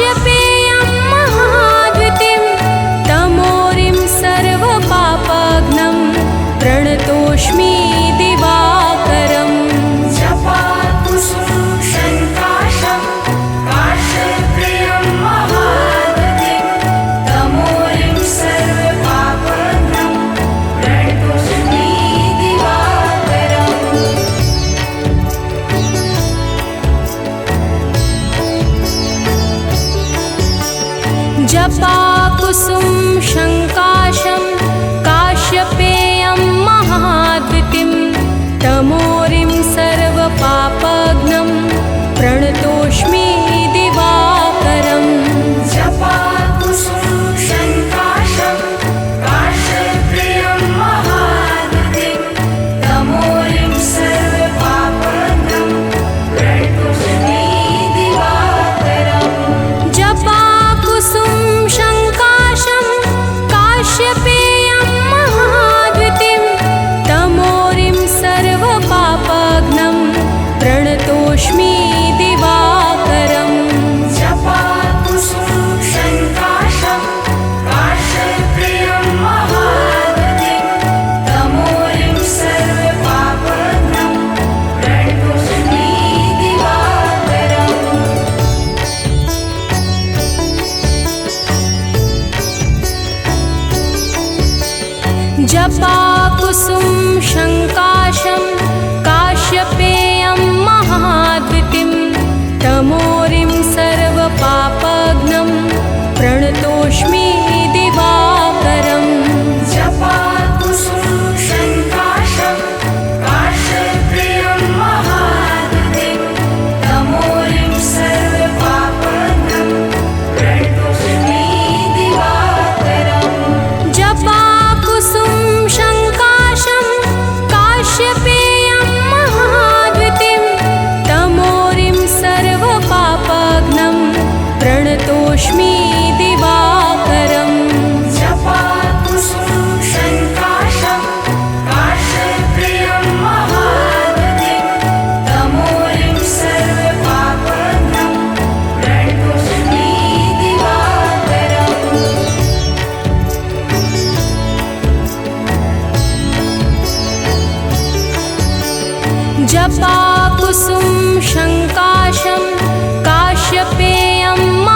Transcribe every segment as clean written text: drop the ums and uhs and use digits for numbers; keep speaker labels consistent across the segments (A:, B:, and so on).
A: काश्यपेयं महाद्युतिं तमोरिं सर्वपापघ्नं प्रणतोऽस्मि दिवाकरम्
B: जपाकुसुमं शङ्काशं काश्यपेयं महाद्युतिं तमोरिं सर्वपापघ्नं प्रणतोऽस्मि दिवाकरम्
A: जपाकुसुम शङ्काशं काश्यपेयं महाद्युतिं तमोरिं सर्वपापघ्नं प्रणतोऽस्मि दिवाकरम्
B: जपाकुसुमं शङ्काशं काश्यपेयं महाद्युतिं तमोरिं सर्वपापघ्नं प्रणतोऽस्मि दिवाकरम्
A: जपाकुसुम शङ्काशं काश्यपेयं महाद्युतिं तमोरिं सर्वपापघ्नं प्रणतोऽस्मि दिवाकरम्
B: जपाकुसुमं शङ्काशं काश्यपेयं महाद्युतिं तमोरिं सर्वपापघ्नं प्रणतोऽस्मि दिवाकरम्
A: जपाकुसुम शङ्काशं काश्यपेयं महाद्युतिं तमोरिं सर्वपापघ्नं प्रणतोऽस्मि दिवाकरम्
B: जपाकुसुमं शङ्काशं काश्यपेयं महाद्युतिं तमोरिं सर्वपापघ्नं प्रणतोऽस्मि दिवाकरम्
A: जपाकुसुम शङ्काशं काश्यपेयं महाद्युतिं तमोरिं सर्वपापघ्नं प्रणतोऽस्मि दिवाकरम्
B: जपाकुसुमं शङ्काशं काश्यपेयं महाद्युतिं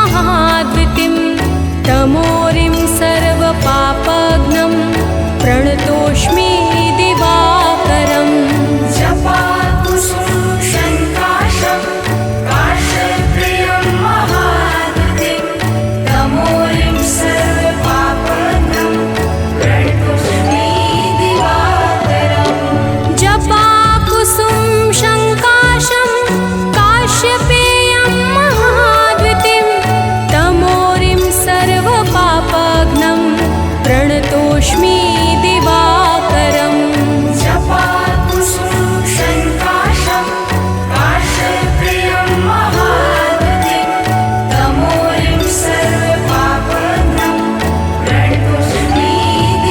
B: तमोरिं सर्वपापघ्नं प्रणतोऽस्मि दिवाकरम्
A: जपाकुसुम शङ्काशं काश्यपेयं महाद्युतिं तमोरिं सर्वपापघ्नं प्रणतोऽस्मि दिवाकरम्
B: जपाकुसुमं शङ्काशं काश्यपेयं महाद्युतिं तमोरिं सर्वपापघ्नं प्रणतोऽस्मि दिवाकरम्
A: जपाकुसुम शङ्काशं काश्यपेयं महाद्युतिं तमोरिं सर्वपापघ्नं प्रणतोऽस्मि दिवाकरम्
B: जपाकुसुमं शङ्काशं काश्यपेयं महाद्युतिं तमोरिं सर्वपापघ्नं प्रणतोऽस्मि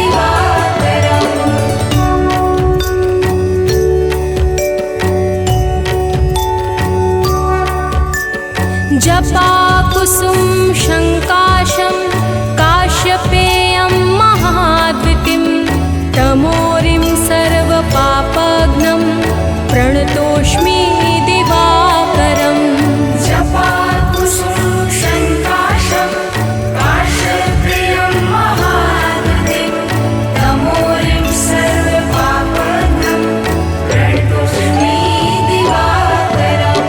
B: दिवाकरम्
A: जपाकुसुम शङ्काशं काश्यपेयं महाद्युतिं तमोरिं सर्वपापघ्नं प्रणतोऽस्मि दिवाकरम्
B: जपाकुसुमं शङ्काशं काश्यपेयं महाद्युतिं तमोरिं सर्वपापघ्नं प्रणतोऽस्मि दिवाकरम्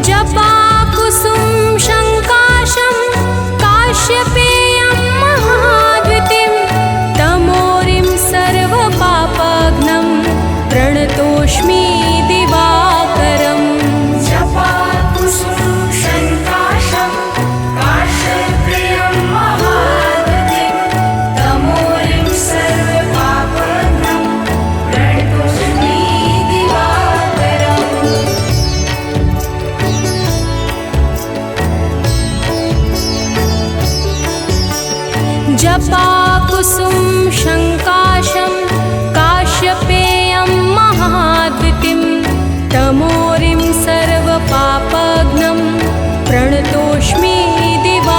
A: जपाकुसुम शङ्काशं काश्यपेयं महाद्युतिं तमोरिं सर्वपापघ्नं प्रणतोऽस्मि दिवाकरम्
B: जपाकुसुमं शङ्काशं काश्यपेयं महाद्युतिं तमोरिं सर्वपापघ्नं प्रणतोऽस्मि दिवाकरम्
A: जपाकुसुम शङ्काशं काश्यपेयं महाद्युतिं तमोरिं सर्वपापघ्नं प्रणतोऽस्मि दिवा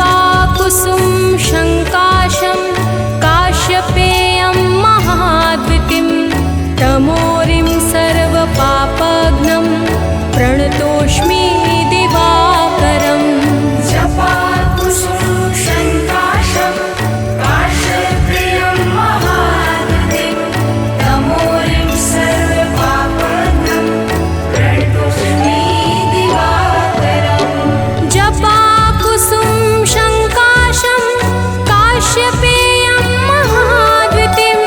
A: जपाकुसुम शङ्काशं काश्यपेयं महाद्वितिं तमोरिं सर्वपापघ्नं प्रणतोऽस्मि दिवाकरम्
B: जपाकुसुम शङ्काशं काश्यपेयं महाद्वितिं तमोरिं सर्वपापघ्नं प्रणतोऽस्मि दिवाकरम्
A: जपाकुसुम शङ्काशं काश्यपेयं महाद्वितिं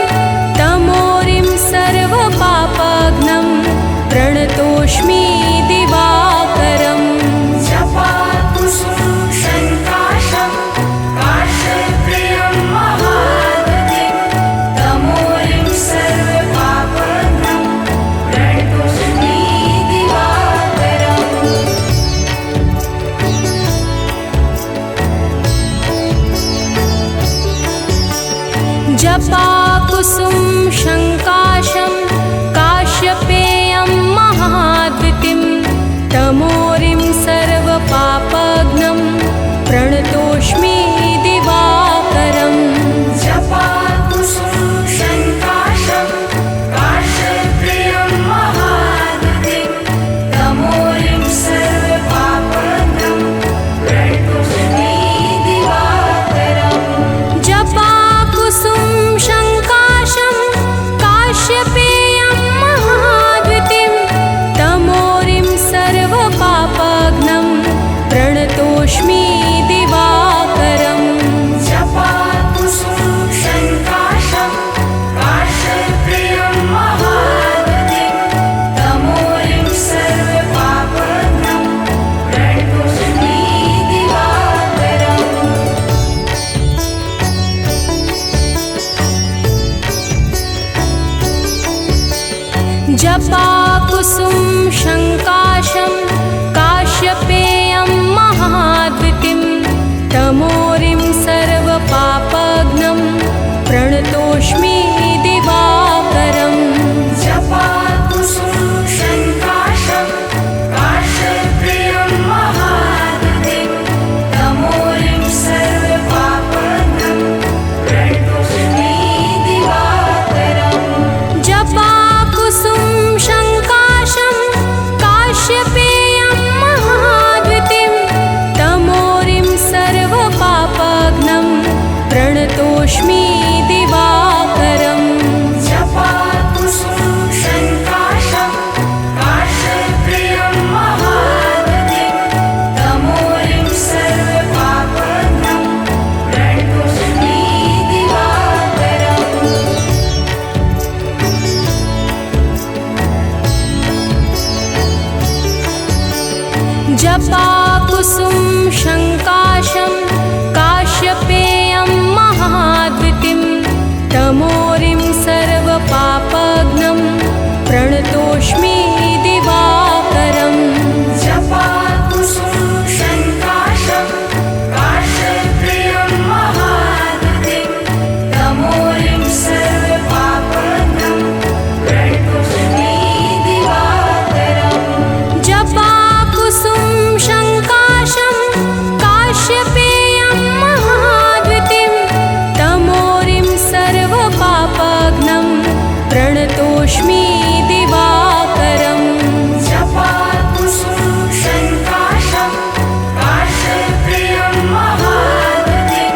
A: तमोरिं सर्वपापघ्नं प्रणतोऽस्मि दिवाकरम्
B: जपाकुसुम शङ्काशं काश्यपेयं महाद्वितिं तमोरिं सर्वपापघ्नं प्रणतोऽस्मि दिवाकरम्
A: जपाकुसुम शङ्काशं काश्यपेयं महाद्वितिं तमोरिं सर्वपापघ्नं प्रणतोऽस्मि दिवाकरम्
B: जपाकुसुम शङ्काशं काश्यपेयं महाद्वितिं तमोरिं सर्वपापघ्नं प्रणतोऽस्मि दिवाकरम्
A: जपाकुसुम शङ्काशं काश्यपेयं महाद्वितिं तमोरिं सर्वपापघ्नं प्रणतोऽस्मि दिवाकरम्
B: जपाकुसुम शङ्काशं काश्यपेयं महाद्वितिं तमोरिं सर्वपापघ्नं प्रणतोऽस्मि दिवाकरम्
A: जपाकुसुम शङ्काशं काश्यपेयं महाद्वितिं तमोरिं सर्वपापघ्नं प्रणतोऽस्मि दिवाकरम्
B: जपाकुसुम शङ्काशं काश्यपेयं महाद्वितिं तमोरिं सर्वपापघ्नं प्रणतोऽस्मि दिवाकरम्
A: जपाकुसुम शङ्काशं काश्यपेयं महाद्वितिं तमोरिं सर्वपापघ्नं प्रणतोऽस्मि दिवाकरम्
B: जपाकुसुम शङ्काशं काश्यपेयं महाद्वितिं तमोरिं सर्वपापघ्नं प्रणतोऽस्मि दिवाकरम्
A: जपाकुसुम शङ्काशं काश्यपेयं महाद्वितिं तमोरिं सर्वपापघ्नं प्रणतोऽस्मि दिवाकरम्
B: जपाकुसुम शङ्काशं काश्यपेयं महाद्वितिं तमोरिं सर्वपापघ्नं प्रणतोऽस्मि दिवाकरम्
A: जपाकुसुम शङ्काशं काश्यपेयं महाद्वितिं तमोरिं सर्वपापघ्नं प्रणतोऽस्मि दिवाकरम्
B: जपाकुसुम शङ्काशं काश्यपेयं महाद्वितिं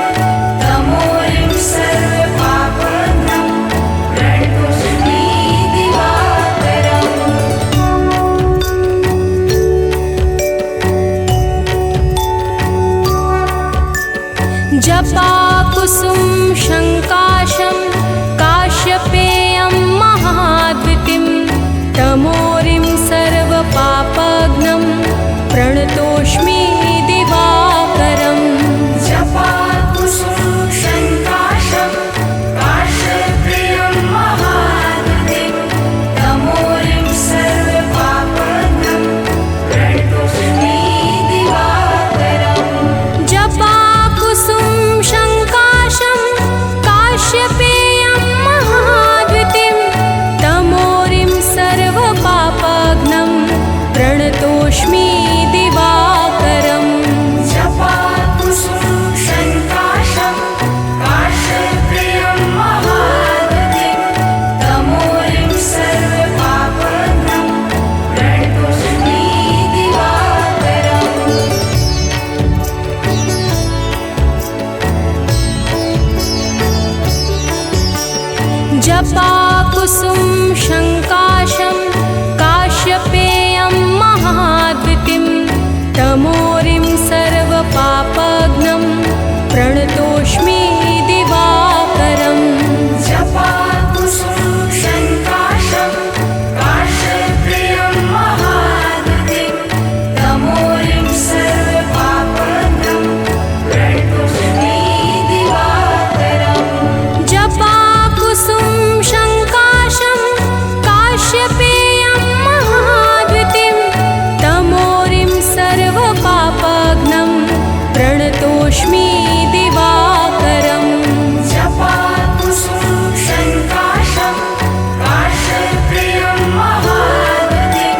B: तमोरिं सर्वपापघ्नं प्रणतोऽस्मि दिवाकरम्
A: जपाकुसुम शङ्काशं काश्यपेयं महाद्वितिं तमोरिं सर्वपापघ्नं प्रणतोऽस्मि दिवाकरम्
B: जपाकुसुम शङ्काशं काश्यपेयं महाद्वितिं तमोरिं सर्वपापघ्नं प्रणतोऽस्मि दिवाकरम्
A: जपाकुसुम शङ्काशं जपाकुसुम शङ्काशं काश्यपेयं महाद्युतिं तमोरिं सर्वपापघ्नं प्रणतोऽस्मि दिवाकरम्
B: जपाकुसुम शङ्काशं काश्यपेयं महाद्युतिं तमोरिं सर्वपापघ्नं प्रणतोऽस्मि दिवाकरम्
A: जपाकुसुम शङ्काशं काश्यपेयं महाद्युतिं तमोरिं सर्वपापघ्नं प्रणतोऽस्मि दिवाकरम्
B: जपाकुसुम शङ्काशं काश्यपेयं महाद्युतिं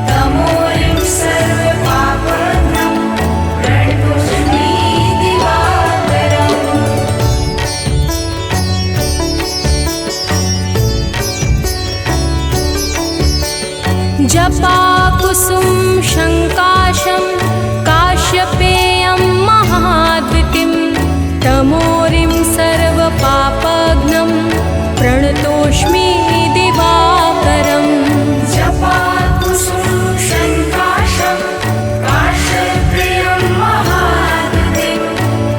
B: तमोरिं सर्वपापघ्नं प्रणतोऽस्मि दिवाकरम्
A: जपाकुसुम शङ्काशं काश्यपेयं महाद्युतिं तमोरिं सर्वपापघ्नं प्रणतोऽस्मि दिवाकरम्
B: जपाकुसुम शङ्काशं काश्यपेयं महाद्युतिं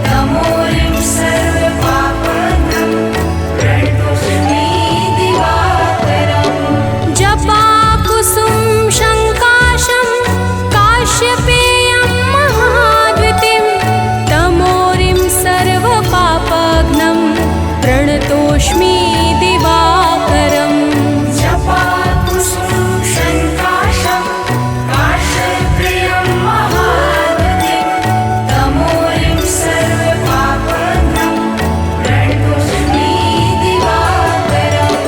B: तमोरिं सर्वपापघ्नं प्रणतोऽस्मि दिवाकरम्
A: जपाकुसुम शङ्काशं काश्यपेयं महाद्युतिं तमोरिं सर्वपापघ्नं प्रणतोऽस्मि दिवाकरम्
B: जपाकुसुम शङ्काशं काश्यपेयं महाद्युतिं तमोरिं सर्वपापघ्नं प्रणतोऽस्मि दिवाकरम्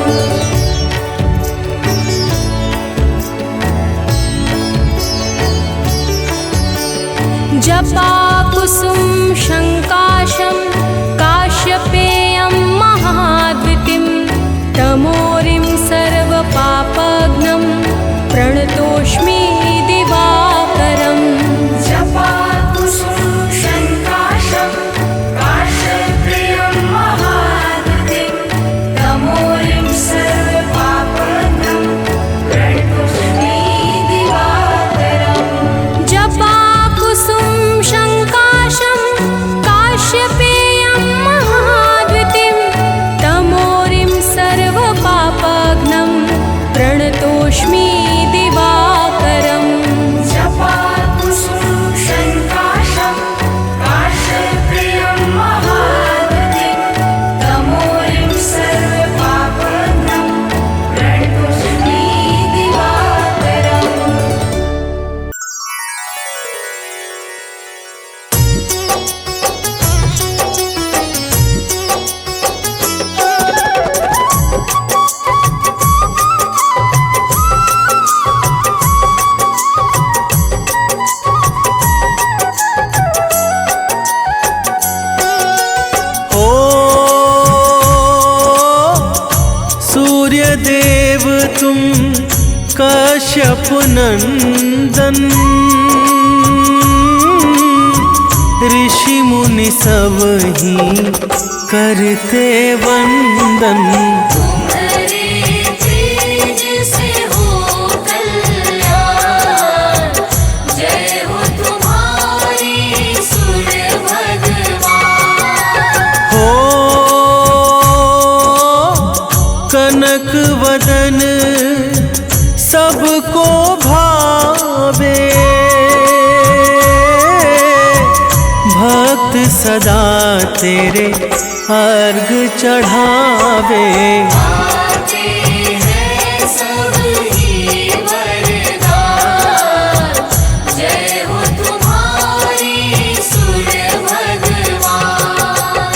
A: जपाकुसुम शङ्काशं काश्यपेयं महाद्युतिं तमोरिं सर्वपापघ्नं प्रणतोऽस्मि दिवाकरम्
B: जपाकुसुम शङ्काशं काश्यपेयं महाद्युतिं तमोरिं सर्वपापघ्नं प्रणतोऽस्मि दिवाकरम्
A: जपाकुसुम शङ्काशं काश्यपेयं महाद्युतिं तमोरिं सर्वपापघ्नं प्रणतोऽस्मि दिवाकरम्
B: जपाकुसुम शङ्काशं काश्यपेयं महाद्युतिं तमोरिं सर्वपापघ्नं प्रणतोऽस्मि दिवाकरम्
C: ओ सूर्यदेव तुम काश्यप नंदन ऋषि मुनि सब ही करते वंदन
B: तुम्हारे तेज से हो कल्याण जय हो तुम्हारी सूर्य भगवान
C: हो कनक वदन सबको भावे भक्त सदा तेरे अर्घ चढ़ावे
B: आते हैं सब ही वरदान जय हो तुम्हारी सूर्य भगवान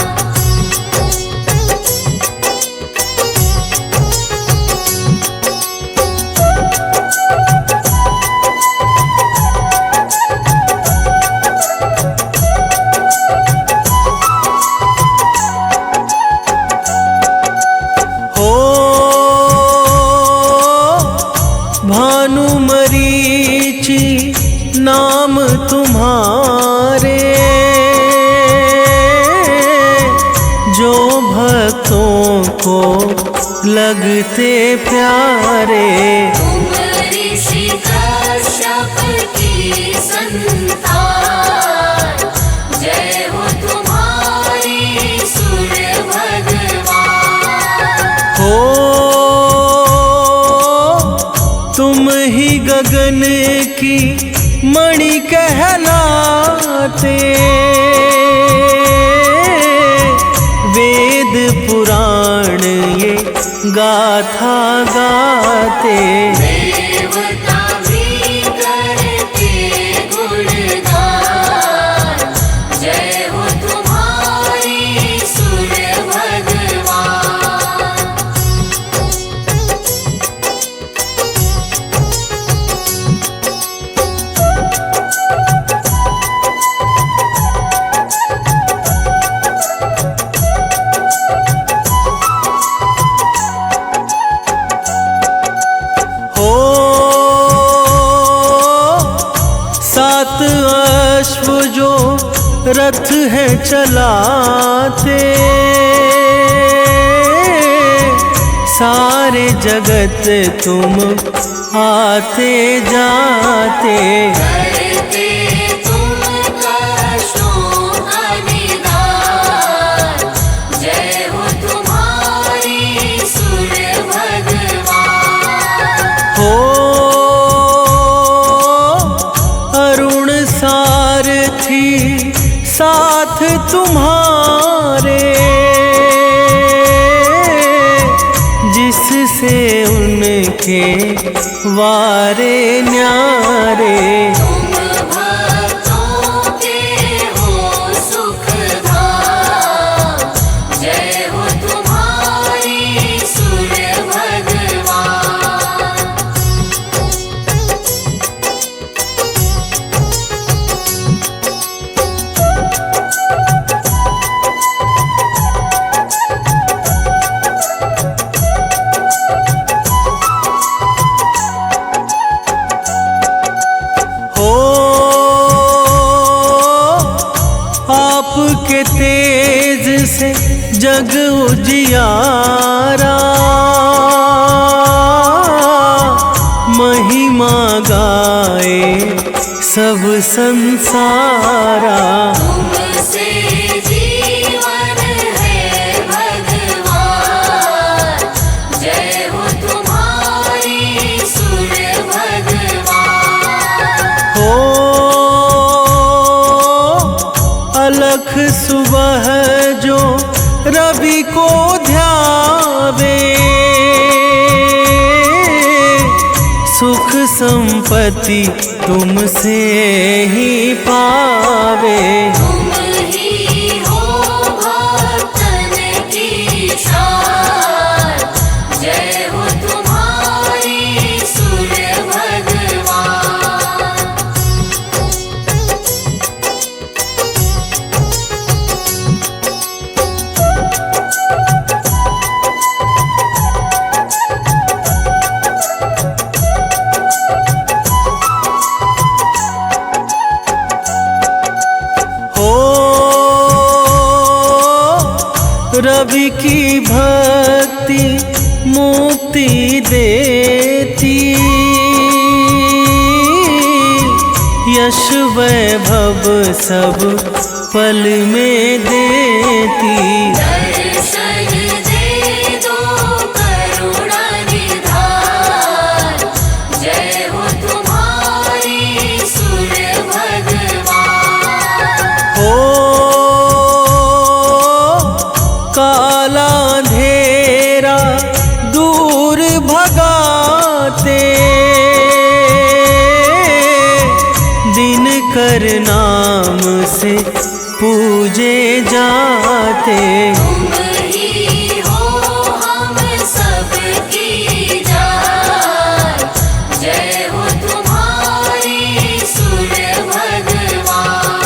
C: हो भानु मरीचि नाम तुम्हारे जो भक्तों को लगते प्यारे।
B: तुम ऋषि कश्यप की संतान, जय हो तुम्हारी सूर्य भगवान।
C: हो तुम ही गगन की मणि कहलाते, वेद पुराण ये गाथा गाते।
B: देवता भी करते गुणगान, जय हो तुम्हारी सूर्य भगवान।
C: हो सात अश्व जो रथ है चलाते, सारे जगत तुम आते जाते।
B: करते तुम कष्टों का निदान, जय हो तुम्हारी सूर्य भगवान।
C: हो अरुण सारथी साथ तुम्हारे, जिससे उनके वारे न्यारे।
B: तुम भक्तों के हो सुखधाम, जय हो तुम्हारी सूर्य भगवान।
C: हो आपके तेज से जग उजियारा, महिमा गाए सब संसारा।
B: तुमसे जीवन है भगवान, जय हो तुम्हारी सूर्य भगवान।
C: हो अलख सुबह जो रवि को ध्यावे, सुख संपत्ति तुमसे ही पावे।
B: तुम ही हो भक्तन की शान, जय हो तुम्हारी सूर्य भगवान।
C: हो रवि की भक्ति मुक्ति देती, यश वैभव सब पल में देती।
B: दर्शन दे दो करुणा निधान, जय हो तुम्हारी सूर्य भगवान।
C: हो काला अंधेरा दूर भगाते, दिन कर नाम से पूजे जाते।
B: तुम ही हो हम सबकी जान, जय हो तुम्हारी सूर्य भगवान।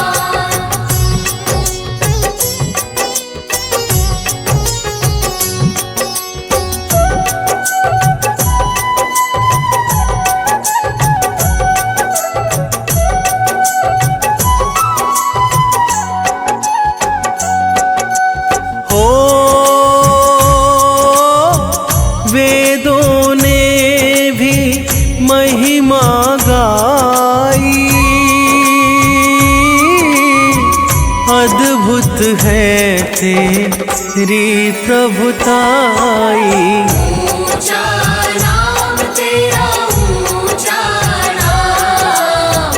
C: हो अद्भुत है तेरी प्रभुताई।
B: ऊंचा नाम तेरा ऊंचा नाम,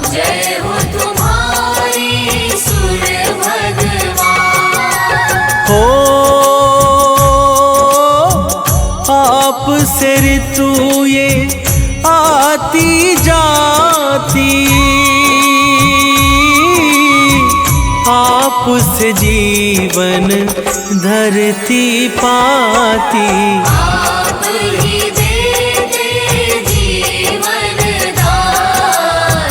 B: जय हो तुम्हारी सूर्य भगवान।
C: हो आप से ऋतु ये आती जाती, आप से जीवन धरती पाती।
B: आप ही देते जीवन दान,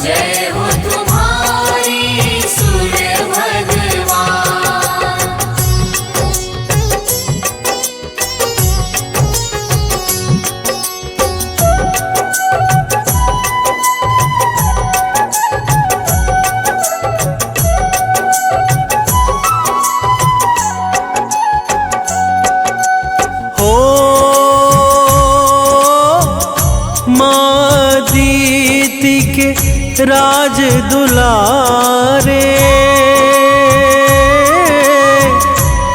B: जय हो तुम्हारी सूर्य भगवान।
C: हो माँ दीति के राज दुलारे,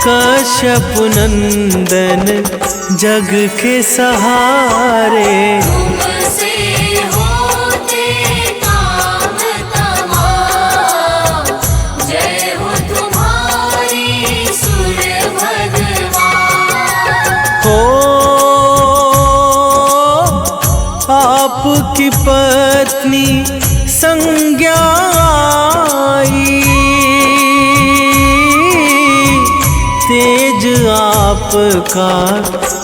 C: कश्यप नंदन जग के सहारे।
B: तुमसे होते काम तमाम, जय हो तुम्हारी सूर्य भगवान।
C: हो आपकी पत्नी संज्ञा आई, तेज आपका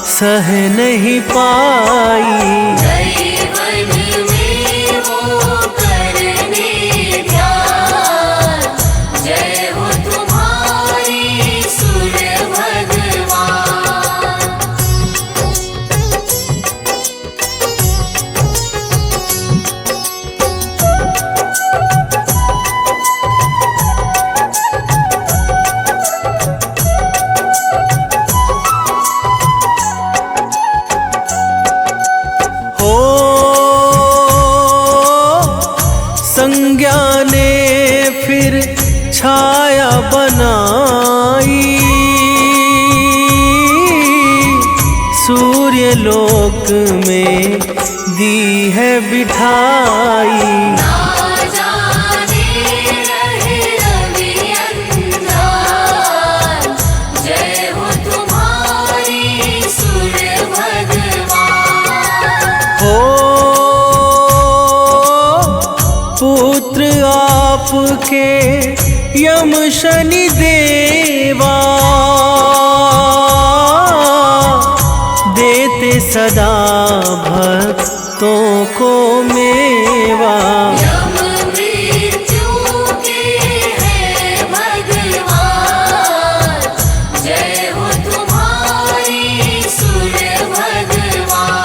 C: सह नहीं पाई।
B: दैवन में वो करने ध्यान, जय हो तुम्हारी सूर्य भगवान।
C: हो संज्ञा ने फिर छाया बनाई, सूर्य लोक में दी है बिठाई।
B: ना जाने रहे रवि अंधार, जय हो तुम्हारी सूर्य भगवान।
C: हो पुत्र आपके यम शनि देवा, देते सदा भक्तों को मेवा।
B: यम मृत्यु के हैं भगवान, जय हो तुम्हारी सूर्य भगवान।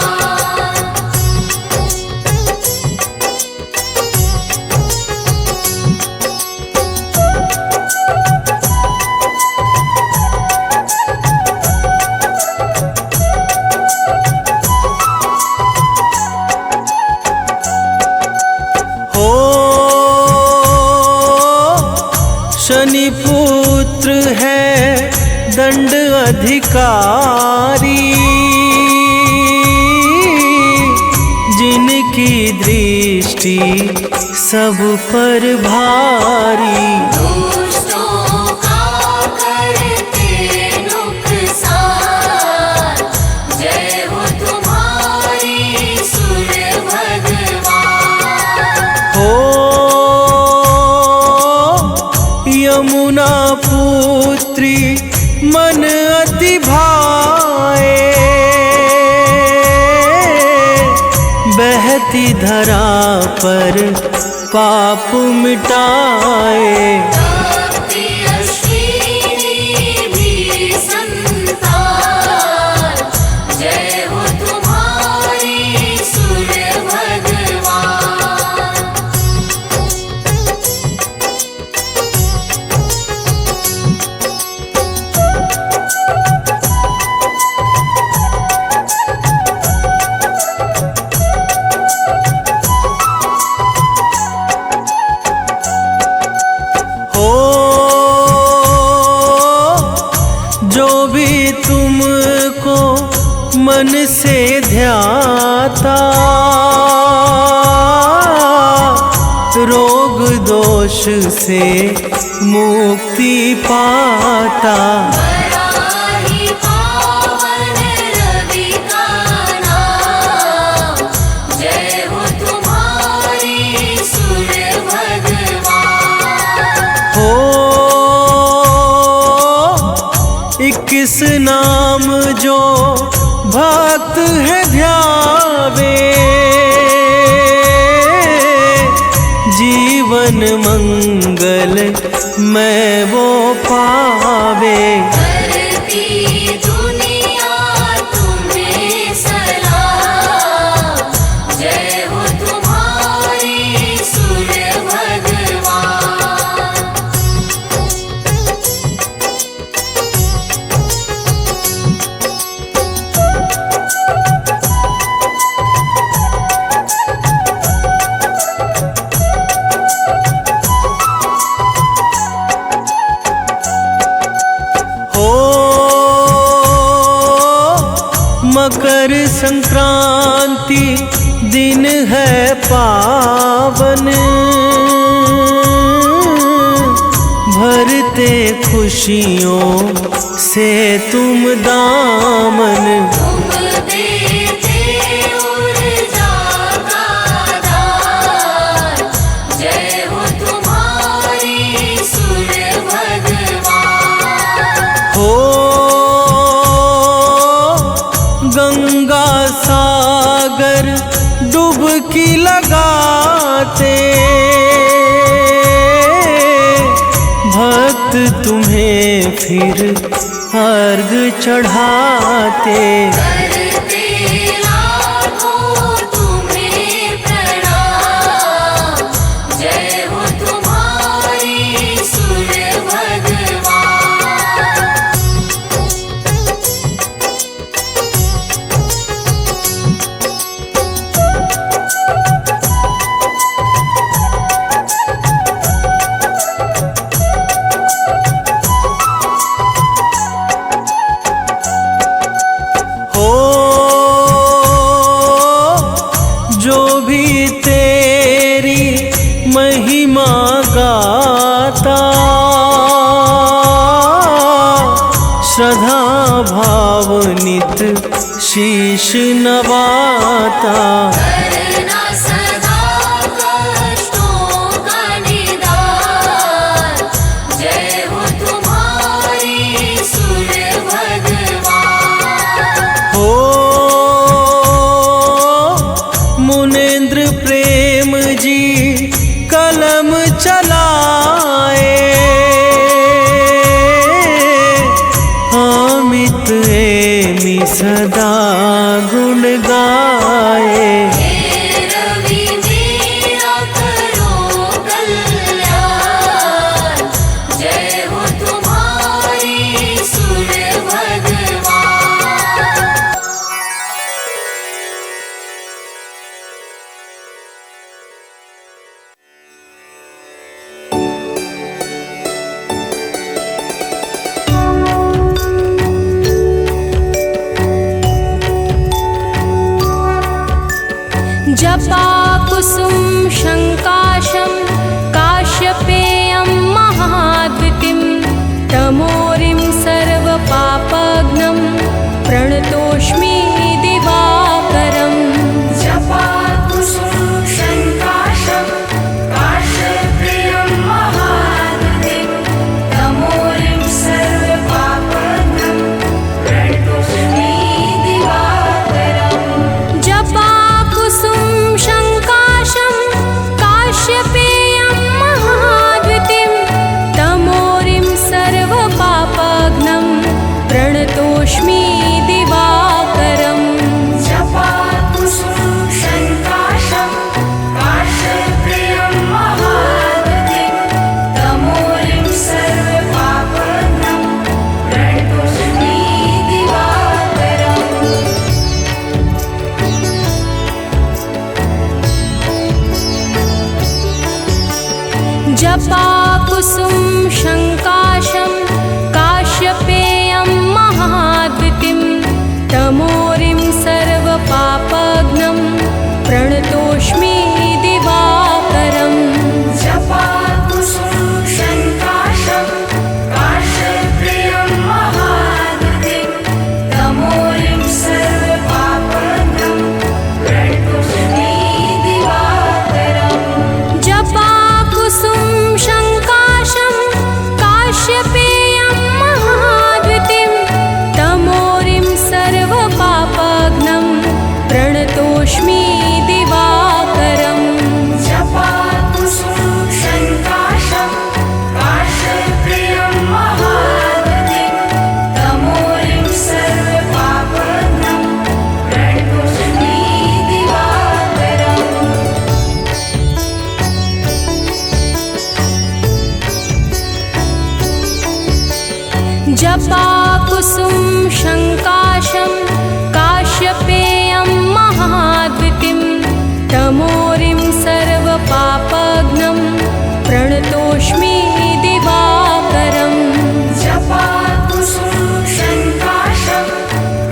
C: हो शनि पुत्र है दंड अधिकारी, जिनकी दृष्टि सब पर भारी।
B: दुष्टों का करते नुकसान, जय हो तुम्हारी सूर्य भगवान।
C: हो यमुना पुत्री मन अति भाए, बहती धरा पर पाप मिटाए।
B: भक्ति अश्विनी भी संतान, जय हो तुम्हारी सूर्य भगवान।
C: हो मन से ध्याता, रोग दोष से मुक्ति पाता।
B: बड़ा ही पावन रवि का नाम, जय हो तुम्हारी सूर्य भगवान।
C: हो 21 नाम जो भक्त है ध्यावे, जीवन मंगल मैं वो पावे।
B: करती दुनिया तुम्हें सलाम, जय हो तुम्हारी सूर्य भगवान।
C: हो मकर संक्रांति दिन है पावन, भरते खुशियों से तुम दामन।
B: तुम देते ऊर्जा का दान, जय हो तुम्हारी सूर्य भगवान।
C: हो गंगा सागर डुबकी लगाते, भक्त तुम्हें फिर अर्घ चढ़ाते।
B: करते लाखों तुम्हें प्रणाम, जय हो तुम्हारी सूर्य भगवान।
C: हो जो भी तेरी महिमा गाता, श्रद्धा भाव नित शीश नवाता।
B: करना सदा कष्टों का निदान, जय हो तुम्हारी सूर्य भगवान।
C: हो मुनेन्द्र प्रेम जी कलम चलाए, अमित एमि सदा गुण गाए।
B: हे
A: जपाकुसुम शङ्काशं काश्यपेयं महाद्युतिं तमोरिं सर्वपापघ्नं प्रणतोऽस्मि दिवाकरम्
B: जपाकुसुम शङ्काशं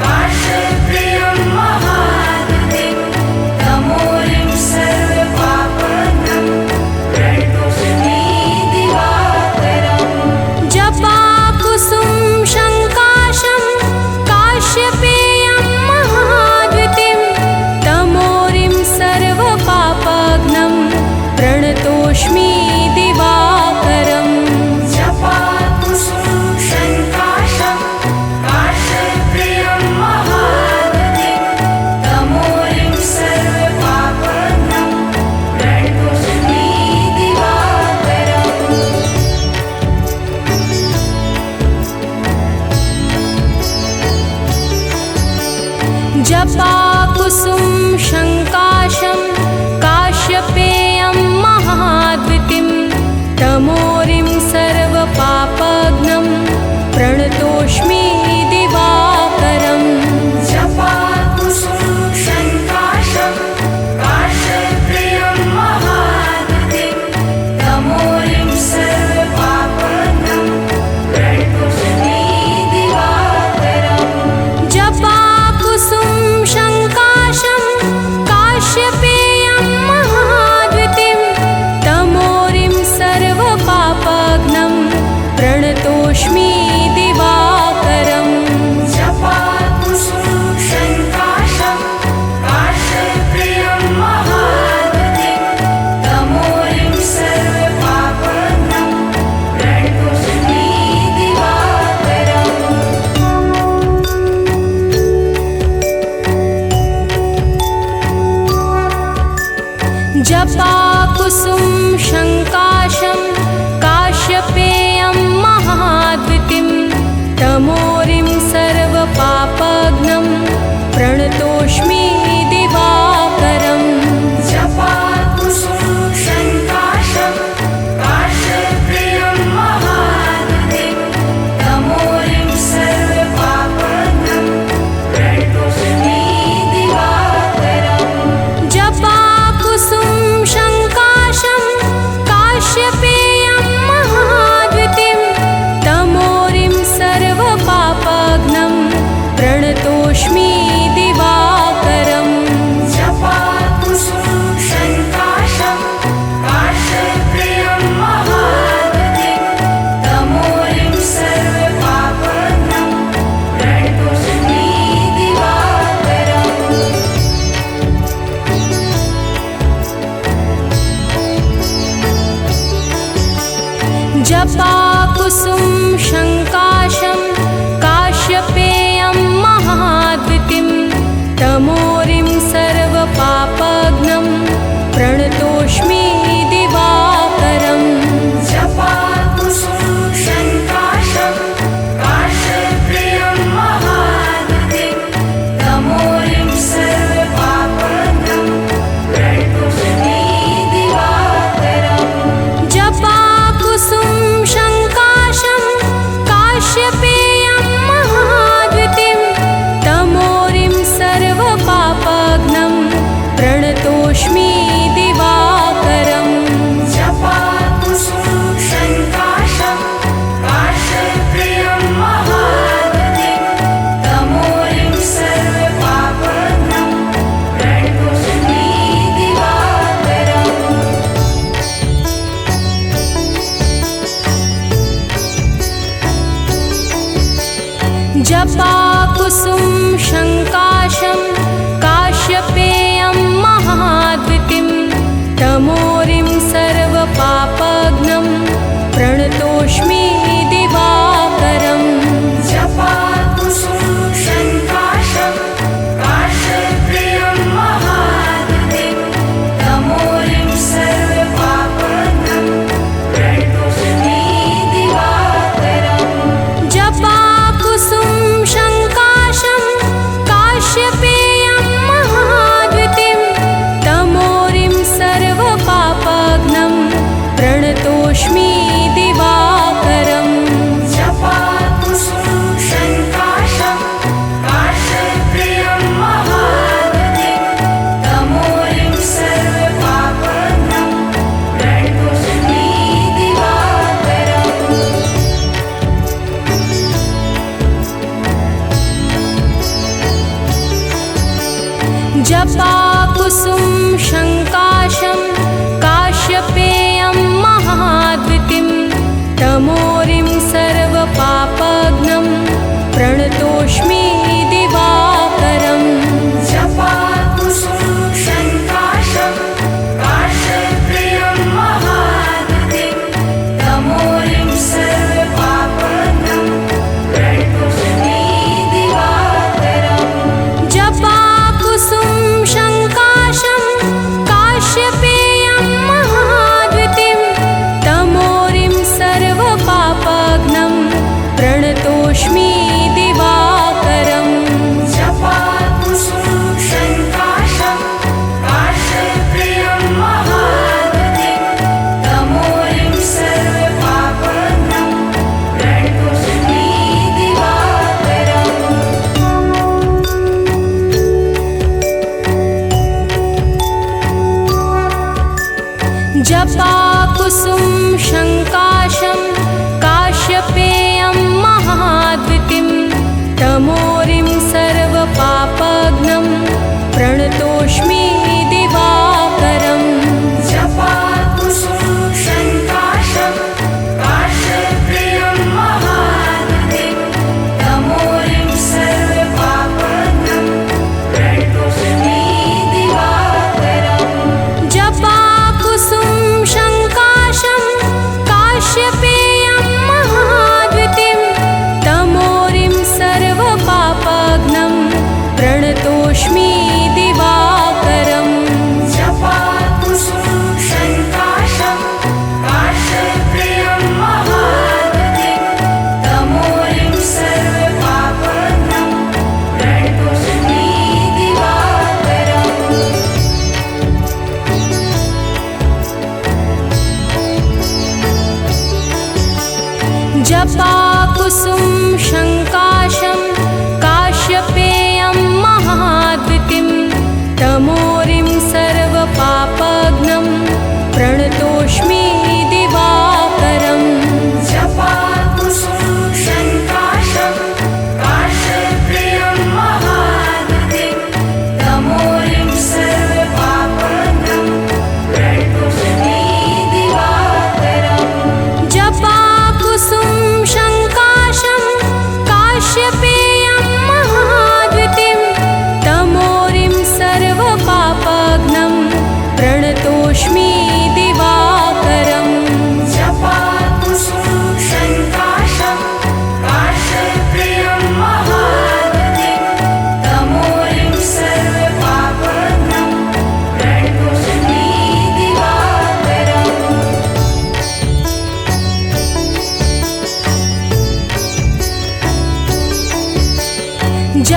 B: काश्यपेयं महाद्युतिं तमोरिं सर्वपापघ्नं प्रणतोऽस्मि दिवाकरम्
A: जपाकुसुम शङ्काशं काश्यपेयं महाद्युतिं तमोरिं सर्वपापघ्नं प्रणतोऽस्मि दिवाकरम्
B: जपाकुसुम शङ्काशं काश्यपेयं महाद्युतिं तमोरिं सर्वपापघ्नं प्रणतोऽस्मि दिवाकरम्
A: जपाकुसुम शङ्काशं काश्यपेयं महाद्युतिं तमोरिं सर्वपापघ्नं प्रणतोऽस्मि दिवाकरम्
B: जपाकुसुम शङ्काशं काश्यपेयं महाद्युतिं तमोरिं सर्वपापघ्नं प्रणतोऽस्मि दिवाकरम्
A: जपाकुसुम शङ्काशं काश्यपेयं महाद्युतिं तमोरिं सर्वपापघ्नं प्रणतोऽस्मि दिवाकरम्
B: जपाकुसुम शङ्काशं काश्यपेयं महाद्युतिं तमोरिं सर्वपापघ्नं प्रणतोऽस्मि दिवाकरम्
A: जपाकुसुम शङ्काशं काश्यपेयं महाद्युतिं तमोरिं सर्वपापघ्नं प्रणतोऽस्मि दिवाकरम्
B: जपाकुसुम शङ्काशं काश्यपेयं महाद्युतिं तमोरिं सर्वपापघ्नं प्रणतोऽस्मि दिवाकरम्
A: जपाकुसुम शङ्काशं काश्यपेयं महाद्युतिं तमोरिं सर्वपापघ्नं प्रणतोऽस्मि दिवाकरम्
B: जपाकुसुम शङ्काशं काश्यपेयं महाद्युतिं तमोरिं सर्वपापघ्नं प्रणतोऽस्मि दिवाकरम्
A: जपाकुसुम शङ्काशं काश्यपेयं महाद्युतिं तमोरिं सर्वपापघ्नं प्रणतोऽस्मि दिवाकरम्
B: जपाकुसुम शङ्काशं काश्यपेयं महाद्युतिं तमोरिं सर्वपापघ्नं प्रणतोऽस्मि दिवाकरम्
A: जपाकुसुम शङ्काशं काश्यपेयं महाद्युतिं तमोरिं सर्वपापघ्नं प्रणतोऽस्मि दिवाकरम्
B: जपाकुसुम शङ्काशं काश्यपेयं महाद्युतिं तमोरिं सर्वपापघ्नं प्रणतोऽस्मि दिवाकरम्
A: जपाकुसुम शङ्काशं काश्यपेयं महाद्युतिं तमोरिं सर्वपापघ्नं प्रणतोऽस्मि दिवाकरम्
B: जपाकुसुम शङ्काशं काश्यपेयं महाद्युतिं तमोरिं सर्वपापघ्नं प्रणतोऽस्मि दिवाकरम्
A: जपाकुसुम शङ्काशं काश्यपेयं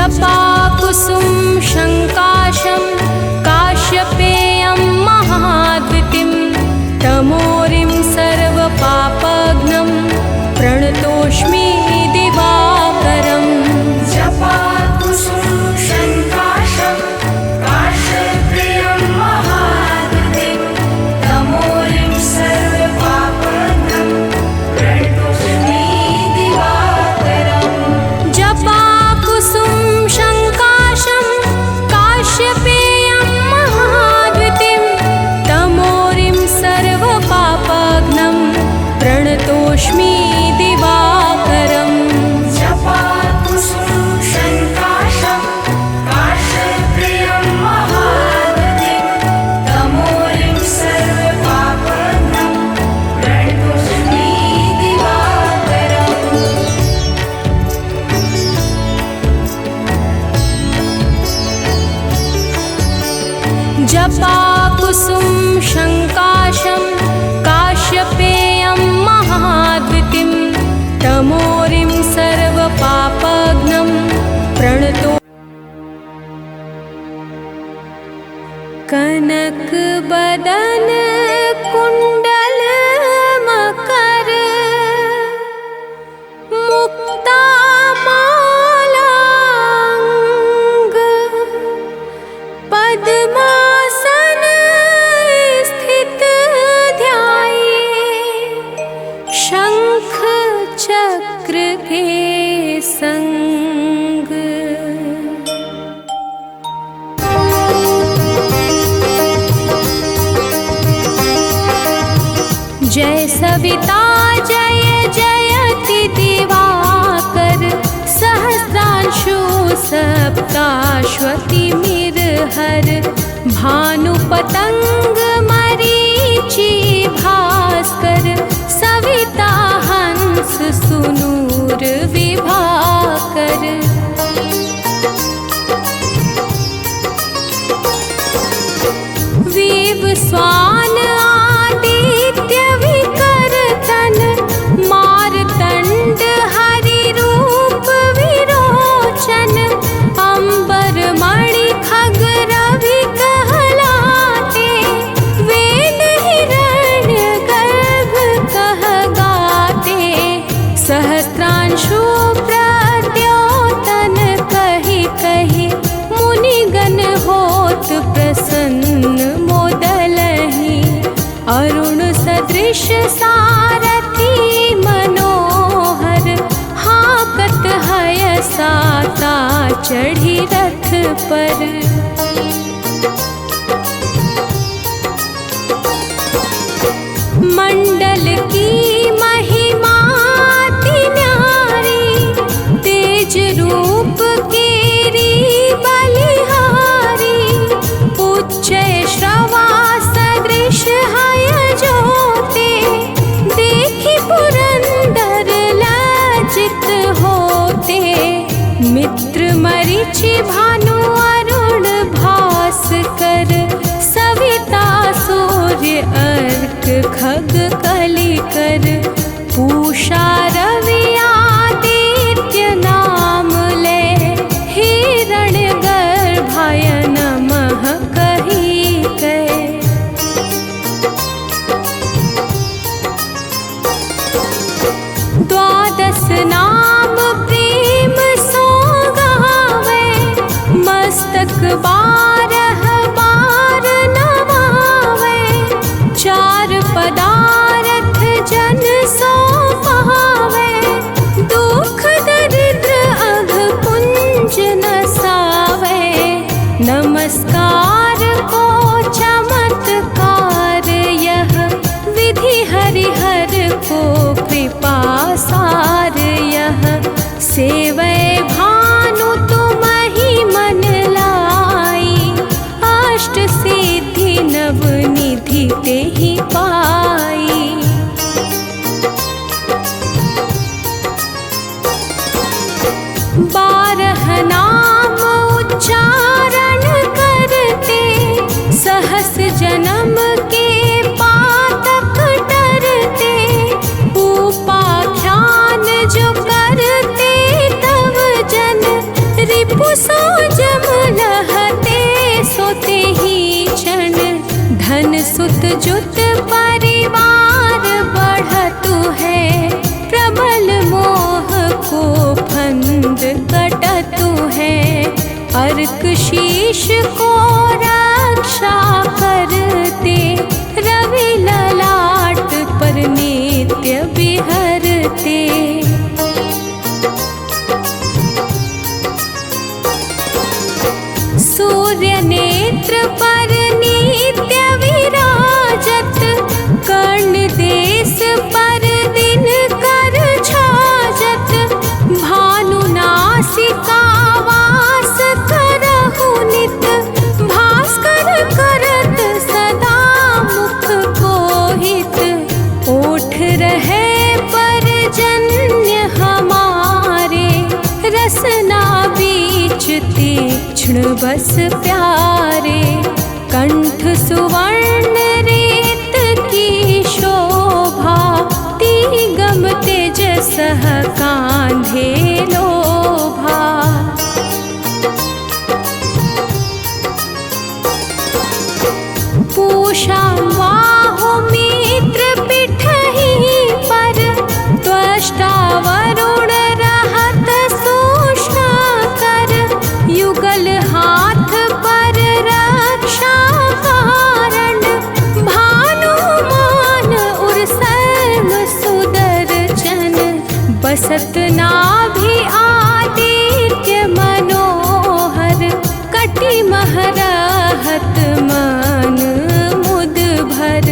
A: जपाकुसुम शङ्काशं काश्यपेयं महाद्युतिं तमोरिं सर्वपापघ्नं प्रणतोऽस्मि दिवाकरम्
B: जपाकुसुम शङ्काशं काश्यपेयं महाद्युतिं तमोरिं सर्वपापघ्नं प्रणतोऽस्मि दिवाकरम्
A: जपाकुसुम शङ्काशं काश्यपेयं महाद्युतिं तमोरिं सर्वपापघ्नं प्रणतोऽस्मि दिवाकरम्
B: जपाकुसुम शङ्काशं काश्यपेयं महाद्युतिं तमोरिं सर्वपापघ्नं प्रणतोऽस्मि दिवाकरम्
A: जपाकुसुम शङ्काशं काश्यपेयं महाद्युतिं तमोरिं सर्वपापघ्नं प्रणतो कनकबदन कुण्डल मकर मुक्तामालाङ्ग पद्मासन स्थित ध्याये शंख चक्र के संग जय सविता जय जयति दिवाकर सहस्रांशु सप्ताश्वतिमिरहर भानुपतंग मरीचि भास्कर सविता हंस सुनूर विभाकर विवस्वान आदित्य विकर्तन मारतंड हरि रूप विरोचन अंबर मणि खग रवि कहलाते वेद हिरण्य गर्भ कह गाते सहस्त्रांशु प्रद्योतन कहि कहि मुनिगण होत प्रसन्न मोदलहि अरुण सदृश सारथी मनोहर हाकत हय साता चढ़ी रथ पर मंडल की महिमा अति न्यारी तेज रूप केरी बलिहारी उच्च श्रवा सदृश हय ज्योते देखि पुरंदर लज्जित होते मित्र मरीचि भानु अरुण भास्कर सविता सूर्य अर्क खग कलिकर पूषा रवि आदित्य नाम ले हिरण्य गर्भाय नमः कहि कहे द्वादश नाम प्रेम सो गावे मस्तक बारह बार नवावे चार पदार्थ जन सो पावे दुख दरिद्र अघ पुंज नसावे नमस्कार को चमत्कार यह विधि हरिहर को कृपा सार यह सेवै भानु तुमहि मन लाई अष्ट सिद्धि नव निधि तेहि पाई बारह नाम उच्चारण करते सहस जन्म के पातक डरते उपाख्यान जो करते तव जन रिपु कटतु है। अर्क शीश को रक्षा करते, रवि ललाट पर नित्य विहरते। सूर्य नेत्र पर नित्य विराजत, कर्ण देश पर दिन कर छाजत। भानु नासिका वास करहु नित, भास्कर करत सदा मुख कोहित। ओठ रहे परजन्य हमारे, रसना बीच तीक्ष्ण बस प्यारे। कंठ सुवर्ण रेत की शोभा, तिगम तेज सह कांधे लोभा। पूषा बाहु मित्र पिठहि पर, त्वष्टा वरुण रहत सूक्ष्म कर। युगल हाथ पर रक्षा कारण, भानुमान उर सर्व सुदर्शन। बसत नाभि आदित्य मनोहर, कटि मह रहत मन मुद भर।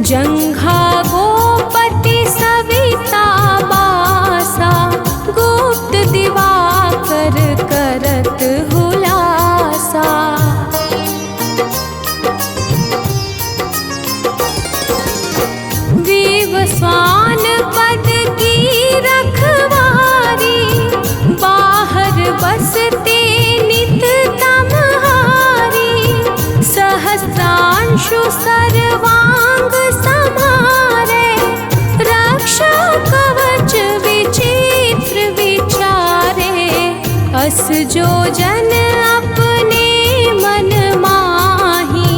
A: जंघा गोपति सविता बासा, गुप्त दिवाकर करत हुलासा। विवस्वान पद की रखवारी, बाहर बसते नित तमहारी। सहस्रांशु सर्वांग समारे, रक्षा कवच विचित्र विचारे। अस जो जन अपने मन माही,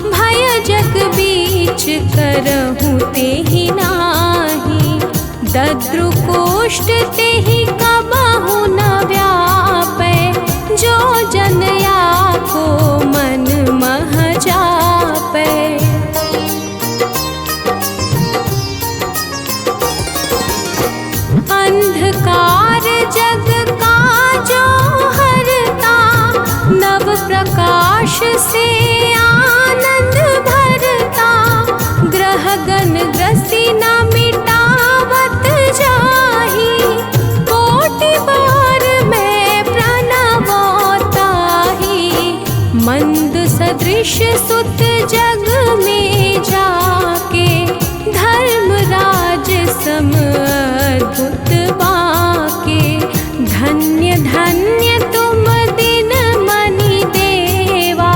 A: भय जग बीच करहु तेहि नाही। दद्रुकोष्ठ तेहि कबहु न व्यापै, जो जन या को मन मह जापै। अंधकार जग का जो हरता, नव प्रकाश से आनंद भरता। ग्रहगण ग्रसी न मिटावत जाहि, कोटि बार मैं प्रणवताहि। मंद सदृश सुत जग में जाके, धर्मराज सम अद्भुत बाके। धन्य धन्य तुम दिन मनि देवा,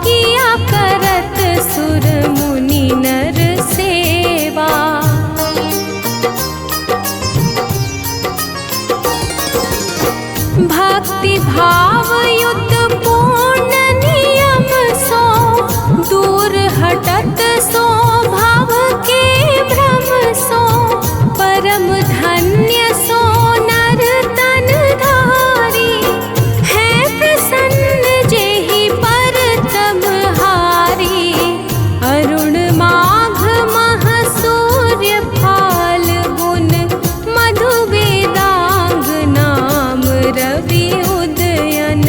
A: किया करत सुर मुनि नर सेवा। भक्ति भाव युत पूर्ण नियम सो, दूर हटत सो भव के भ्रम सो। परम धन्य सो नर तन धारी, है प्रसन्न जेहि पर तमहारी। अरुण माघ मह सूर्य फाल्गुन, मधु वेदांग नाम रवि उदयन।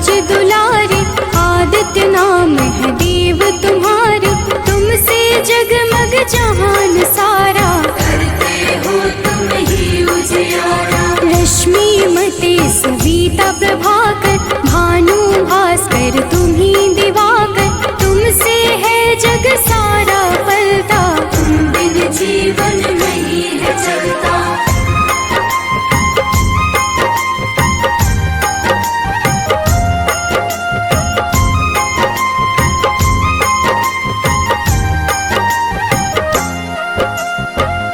A: राज दुलारे, आदित्य नाम है देव तुम्हारे, तुमसे जगमग जहान सारा,
B: करते हो तुम ही उजियारा।
A: रश्मि मते सविता प्रभाकर, भानु भास्कर तुम ही दिवाकर, तुमसे है जग सारा पलता,
B: तुम बिन जीवन नहीं है चलता।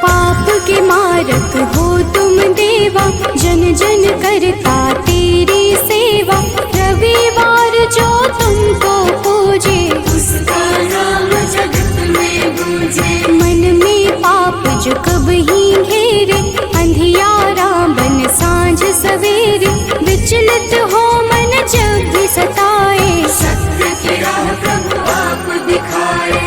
A: पाप के मारक हो तुम देवा, जन जन करता तेरी सेवा, रविवार जो तुमको पूजे,
B: उसका नाम जगत में गूंजे।
A: मन में पाप जो कब ही घेरे, अंधियारा बन सांझ सवेरे, विचलित हो मन जब भी सताए,
B: सत्य की राह प्रभु आप दिखाए।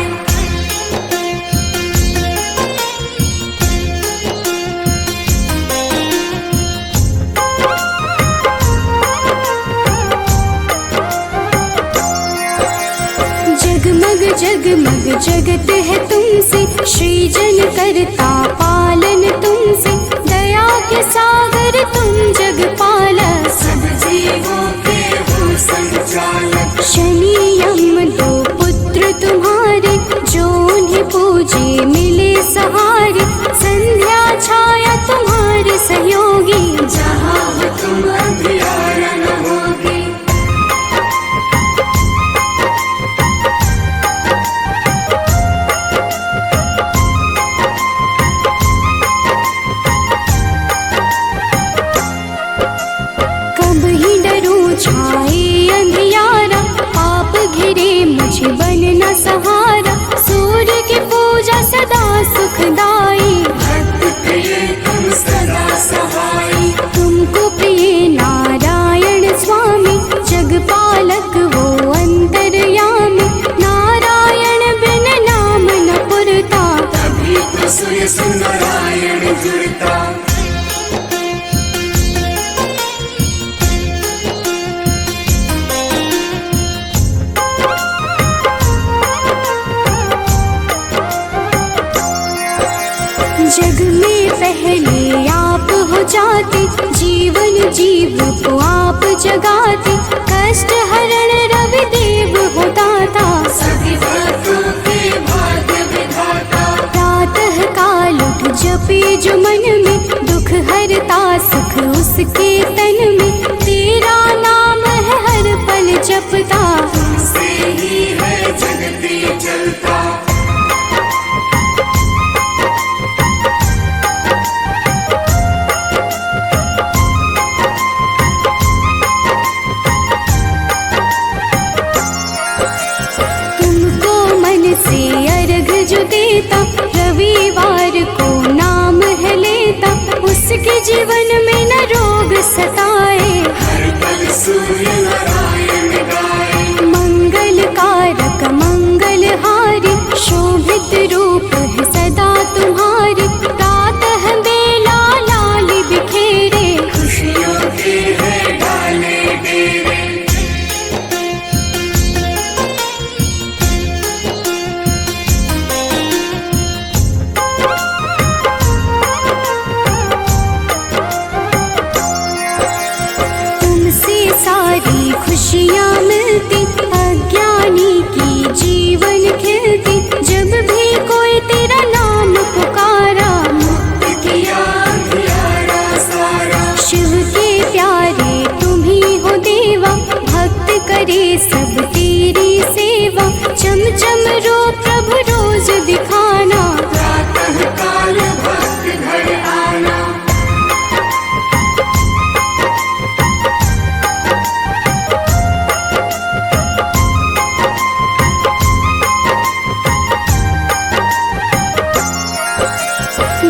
A: जगमग जगमग जगत है तुमसे, सृजन करता पालन तुमसे, दया के सागर तुम जग पालक,
B: सब जीवों के हो संचालक।
A: शनि यम दो पुत्र तुम्हारे, जो उन्हें पूजे मिले सहारे, संध्या छाया तुम्हारे सहयोगी,
B: जहाँ हो तुम अंधियारा न होगी।
A: कब ही डरूं छाए अंधियारा, पाप घिरे मुझे बन न सहारा, सूर्य की पूजा सदा सुखदाई,
B: भक्त प्रिय तुम सदा सहाय।
A: तुमको प्रिय नारायण स्वामी, जगपालक वो अंतर्यामी, नारायण बिन नाम न पुरता,
B: तभी तो सूर्य से नारायण जुड़ता।
A: जग में पहले आप हो जाते, जीवन जीव को आप जगाते, कष्ट हरण रवि देव हो दाता,
B: सभी भक्तों के भाग्य विधाता।
A: प्रातः काल उठ जपे जो मन में, दुख हरता सुख उसके तन में, तेरा नाम है हर पल जपता,
B: तुमसे ही है जगत ये चलता।
A: तुमको मन से अर्घ जो देता, रविवार को नाम है लेता, उसके जीवन में न रोग सताए,
B: हर पल सूर्य नारायण गाए।
A: मंगल कारक मंगलहारी, शोभित रूप है सदा तुम्हारी, प्रातः बेला लाल बिखेरे,
B: खुशियों के है डाले डेरे।
A: तुमसे सारी खुशियाँ मिलती, अज्ञानी की जीवन खिलती, जब भी कोई तेरा नाम पुकारा,
B: मुक्त किया अंधियारा सारा।
A: शिव के प्यारे तुम ही हो देवा, भक्त करे सब तेरी सेवा, चम चम रो प्रभु रोज दिखाना,
B: प्रातः काल भक्त घर आना।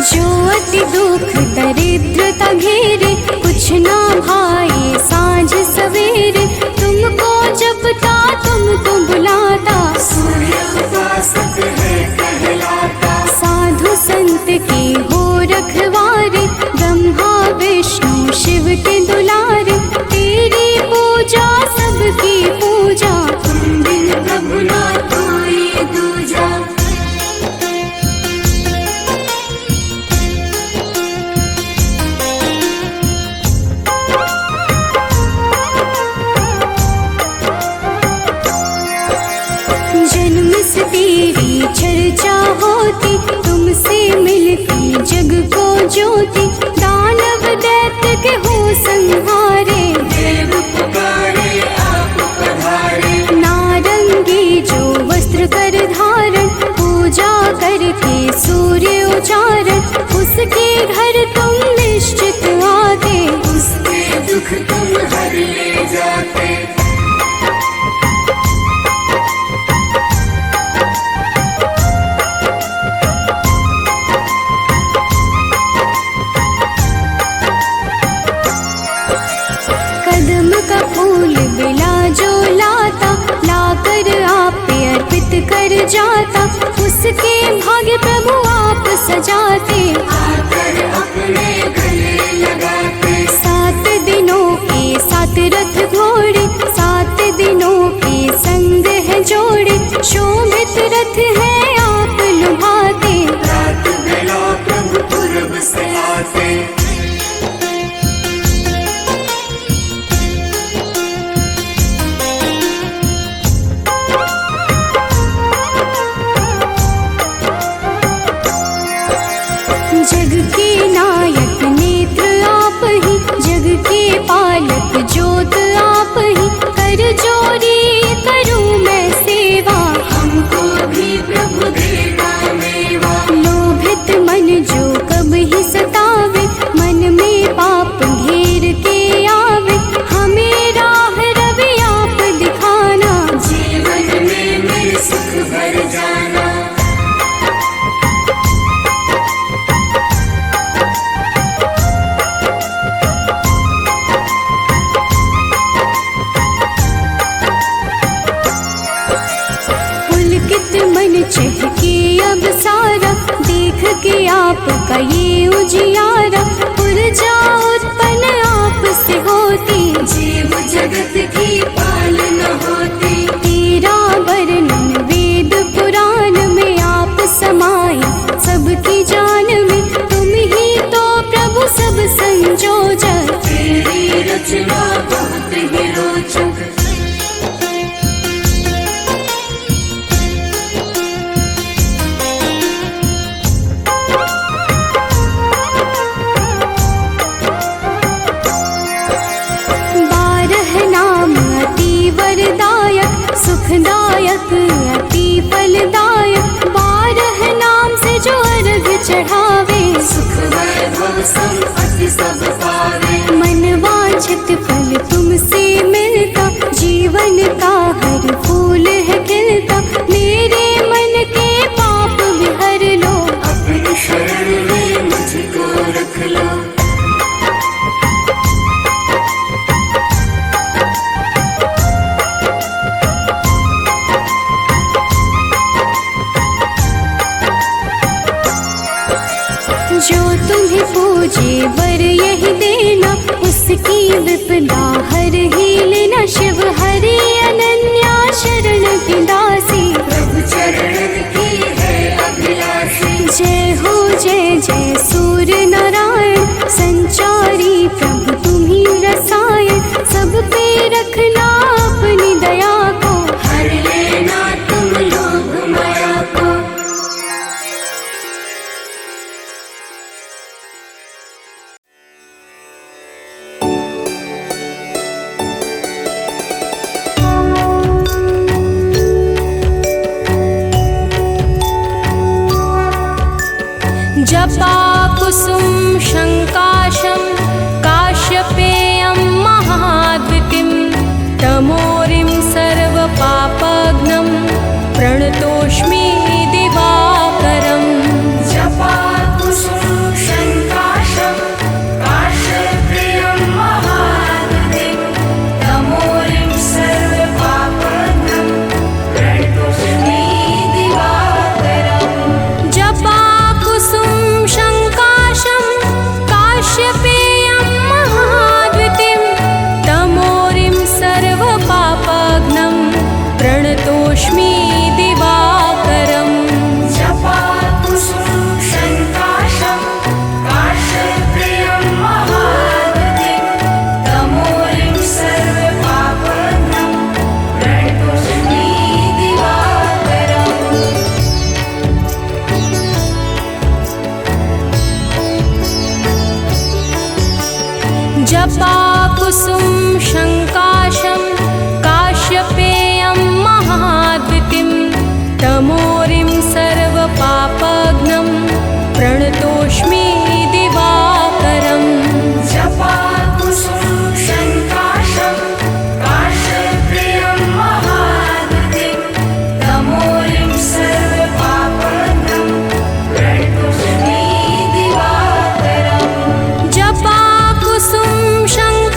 A: जो अति दुख दरिद्रता घेरे, कुछ ना भाए सांझ सवेरे, तुमको जपता तुमको बुलाता,
B: सूर्य उपासक है कहलाता।
A: साधु संत के हो रखवारे, ब्रह्मा विष्णु शिव के दुलारे, तेरी पूजा सब जाता, उसके भाग्य प्रभु आप सजाते।
B: आकर अपने गले लगाते।
A: 7 दिनों के 7 रथ घोड़े, 7 दिनों के संग है जोड़े, शोभित रथ है आप लुभाते।
B: रात बेला प्रभु पूरब से आते।
A: जग के नायक नेत्र आप ही, जग के पालक ज्योत आप ही, कर जोरी करूं मैं सेवा,
B: हमको भी प्रभु देगा मेवा।
A: लोभित मन जो कब ही सतावे, मन में पाप घेर के आवे, हमें राह रवि आप दिखाना,
B: जीवन में मेरे सुख भर जाना।
A: पुलकित मन चहके अब सारा, देख के आपका ये उजियारा, ऊर्जा उत्पन्न आप से होती,
B: जीव जगत की पालना होती।
A: तेरा वर्णन वेद पुराण में आप समाये, सबकी जान में तुम ही तो प्रभु सब संजोजक।
B: तेरी रचना बहुत ही रोचक। वरदायक सुखदायक अति फलदायक, 12 नाम से जो अर्घ चढ़ावे, सुख वैभव संपत्ति सब पावे।
A: मन वांछित फल तुमसे मिलता, जीवन का हर फूल है खिलता, मेरे मन के पाप भी हर लो,
B: अपनी शरण में मुझको रख लो।
A: जो तुम्हें पूजे वर यही देना, उसकी विपदा हर ही लेना, शिव हरि अनन्या शरण की दासी,
B: प्रभु चरण की है अभिलाषी।
A: जय हो जय जय सूर्य नारायण, संचारी प्रभु तुम्ही रसायन, सब पे रखना अपनी दया को,
B: हर लेना तुम लोभ माया को।
A: जपा कुसुम शङ्काशं काश्यपेयं महाद्वितीं, तमोरिं सर्वपापघ्नं प्रणतोऽस्मि दिवाकरम्।
B: जपा कुसुम शङ्काशं काश्यपेयं महाद्वितीं, तमोरिं सर्वपापघ्नं प्रणतोऽस्मि दिवाकरम्।
A: जपा कुसुम शङ्काशं काश्यपेयं महाद्वितीं, तमोरिं सर्वपापघ्नं प्रणतोऽस्मि दिवाकरम्।
B: जपा कुसुम शङ्काशं काश्यपेयं महाद्वितीं, तमोरिं सर्वपापघ्नं प्रणतोऽस्मि दिवाकरम्।
A: जपा कुसुम शङ्काशं काश्यपेयं महाद्वितीं, तमोरिं सर्वपापघ्नं प्रणतोऽस्मि दिवाकरम्।
B: जपा कुसुम शङ्काशं काश्यपेयं महाद्वितीं, तमोरिं सर्वपापघ्नं प्रणतोऽस्मि दिवाकरम्।
A: जपा कुसुम शङ्काशं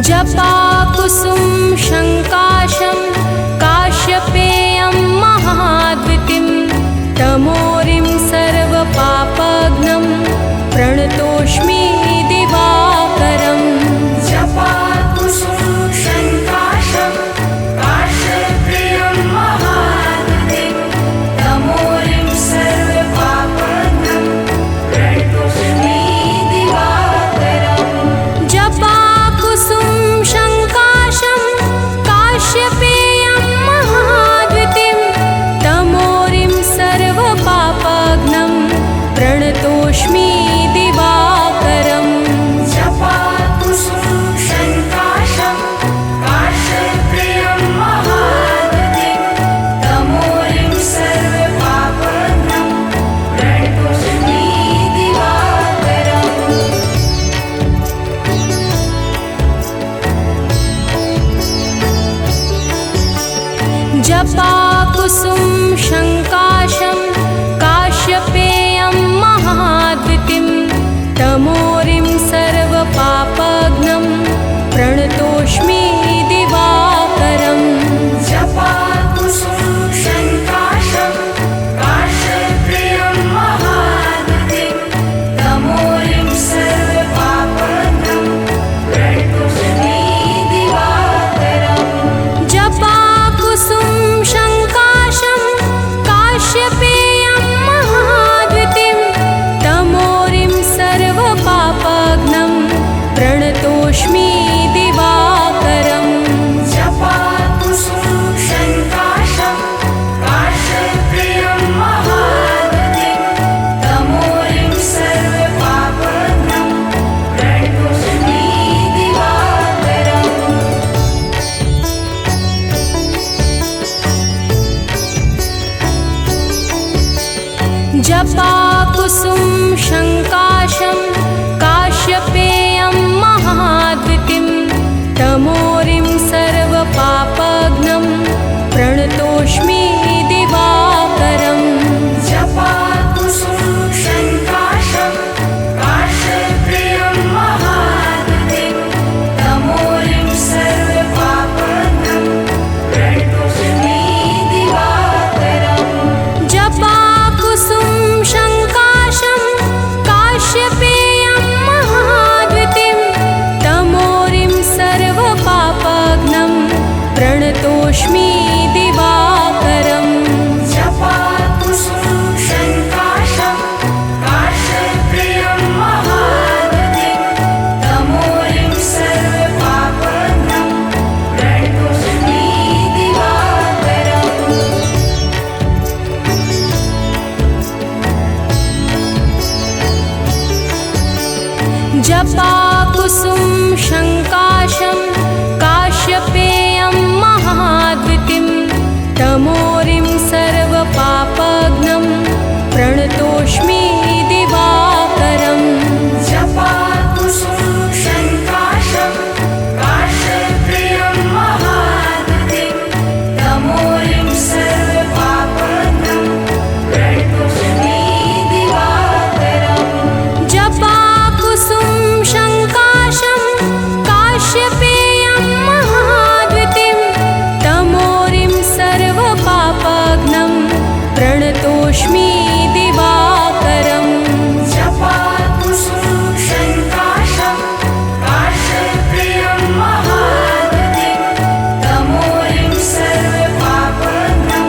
A: जपाकुसुम शङ्काशं काश्यपेयं महाद्वितीं तमोरिं सर्वपापघ्नं प्रणतोऽस्मि दिवाकरम्
B: जपाकुसुम शङ्काशं काश्यपेयं महाद्वितीं तमोरिं सर्वपापघ्नं प्रणतोऽस्मि दिवाकरम्
A: जपाकुसुम शङ्काशं काश्यपेयं महाद्वितीं तमोरिं सर्वपापघ्नं प्रणतोऽस्मि दिवाकरम्
B: जपाकुसुम शङ्काशं काश्यपेयं महाद्वितीं तमोरिं सर्वपापघ्नं प्रणतोऽस्मि दिवाकरम्
A: जपाकुसुम शङ्काशं काश्यपेयं महाद्वितीं तमोरिं सर्वपापघ्नं प्रणतोऽस्मि दिवाकरम्
B: जपाकुसुम शङ्काशं काश्यपेयं महाद्वितीं तमोरिं सर्वपापघ्नं प्रणतोऽस्मि दिवाकरम्
A: जपाकुसुम शङ्काशं काश्यपेयं महाद्वितीं तमोरिं सर्वपापघ्नं प्रणतोऽस्मि दिवाकरम्
B: जपाकुसुम शङ्काशं काश्यपेयं महाद्वितीं तमोरिं सर्वपापघ्नं प्रणतोऽस्मि दिवाकरम्
A: जपाकुसुम शङ्काशं काश्यपेयं महाद्वितीं तमोरिं सर्वपापघ्नं प्रणतोऽस्मि दिवाकरम्
B: जपाकुसुम शङ्काशं काश्यपेयं महाद्वितीं तमोरिं सर्वपापघ्नं प्रणतोऽस्मि दिवाकरम्
A: जपाकुसुम शङ्काशं काश्यपेयं महाद्वितीं तमोरिं सर्वपापघ्नं प्रणतोऽस्मि दिवाकरम्
B: जपाकुसुम शङ्काशं काश्यपेयं महाद्वितीं तमोरिं सर्वपापघ्नं प्रणतोऽस्मि दिवाकरम्
A: जपाकुसुम शङ्काशं काश्यपेयं महाद्वितीं तमोरिं सर्वपापघ्नं प्रणतोऽस्मि दिवाकरम्
B: जपाकुसुम शङ्काशं काश्यपेयं महाद्वितीं तमोरिं सर्वपापघ्नं प्रणतोऽस्मि दिवाकरम्
A: जपाकुसुम शङ्काशं काश्यपेयं महाद्वितीं तमोरिं सर्वपापघ्नं प्रणतोऽस्मि दिवाकरम्
B: जपाकुसुम शङ्काशं काश्यपेयं महाद्वितीं तमोरिं सर्वपापघ्नं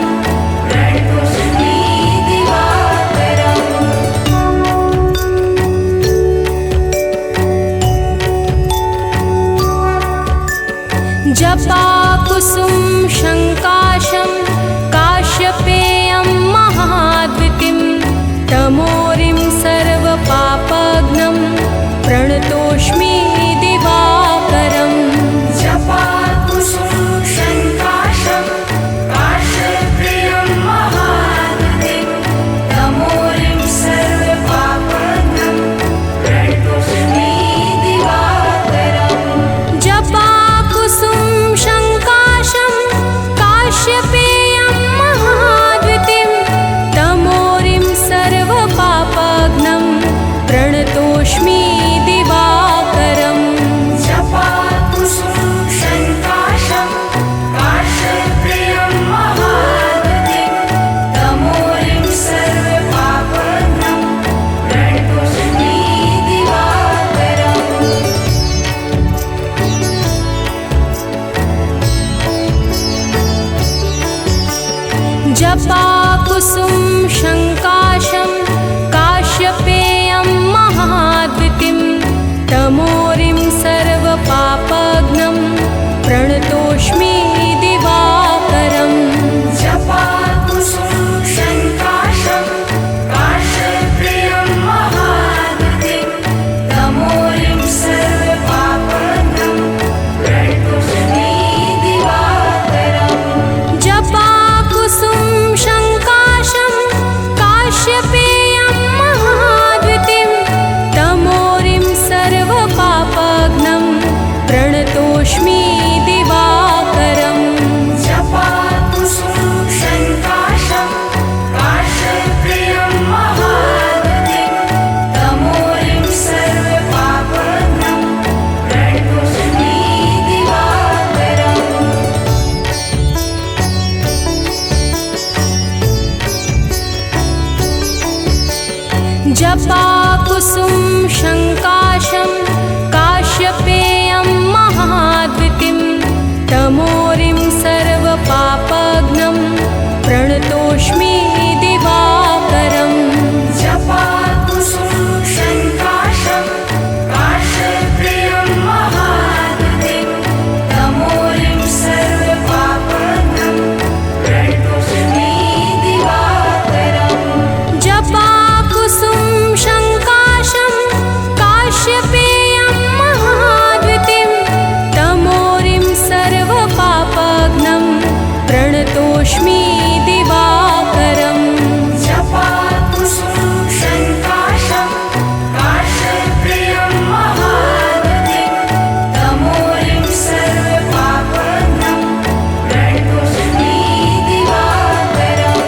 B: प्रणतोऽस्मि दिवाकरम्
A: जपाकुसुम शङ्काशं काश्यपेयं महाद्वितीं तमोरिं सर्वपापघ्नं प्रणतोऽस्मि दिवाकरम्
B: जपाकुसुम शङ्काशं काश्यपेयं महाद्वितीं तमोरिं सर्वपापघ्नं प्रणतोऽस्मि दिवाकरम्
A: जपाकुसुम शङ्काशं जपाकुसुम शङ्काशं काश्यपेयं महाद्युतिं तमोरिं सर्वपापघ्नं प्रणतोऽस्मि दिवाकरम्
B: जपाकुसुम शङ्काशं काश्यपेयं महाद्युतिं तमोरिं सर्वपापघ्नं प्रणतोऽस्मि दिवाकरम्
A: जपाकुसुम शङ्काशं काश्यपेयं महाद्युतिं तमोरिं सर्वपापघ्नं प्रणतोऽस्मि दिवाकरम्
B: जपाकुसुम शङ्काशं काश्यपेयं महाद्युतिं तमोरिं सर्वपापघ्नं प्रणतोऽस्मि दिवाकरम्
A: जपाकुसुम शङ्काशं काश्यपेयं महाद्युतिं तमोरिं सर्वपापघ्नं प्रणतोऽस्मि दिवाकरम्
B: जपाकुसुम शङ्काशं काश्यपेयं महाद्युतिं तमोरिं सर्वपापघ्नं प्रणतोऽस्मि दिवाकरम्
A: जपाकुसुम शङ्काशं काश्यपेयं महाद्युतिं तमोरिं सर्वपापघ्नं प्रणतोऽस्मि दिवाकरम्
B: जपाकुसुम शङ्काशं काश्यपेयं महाद्युतिं तमोरिं सर्वपापघ्नं प्रणतोऽस्मि दिवाकरम्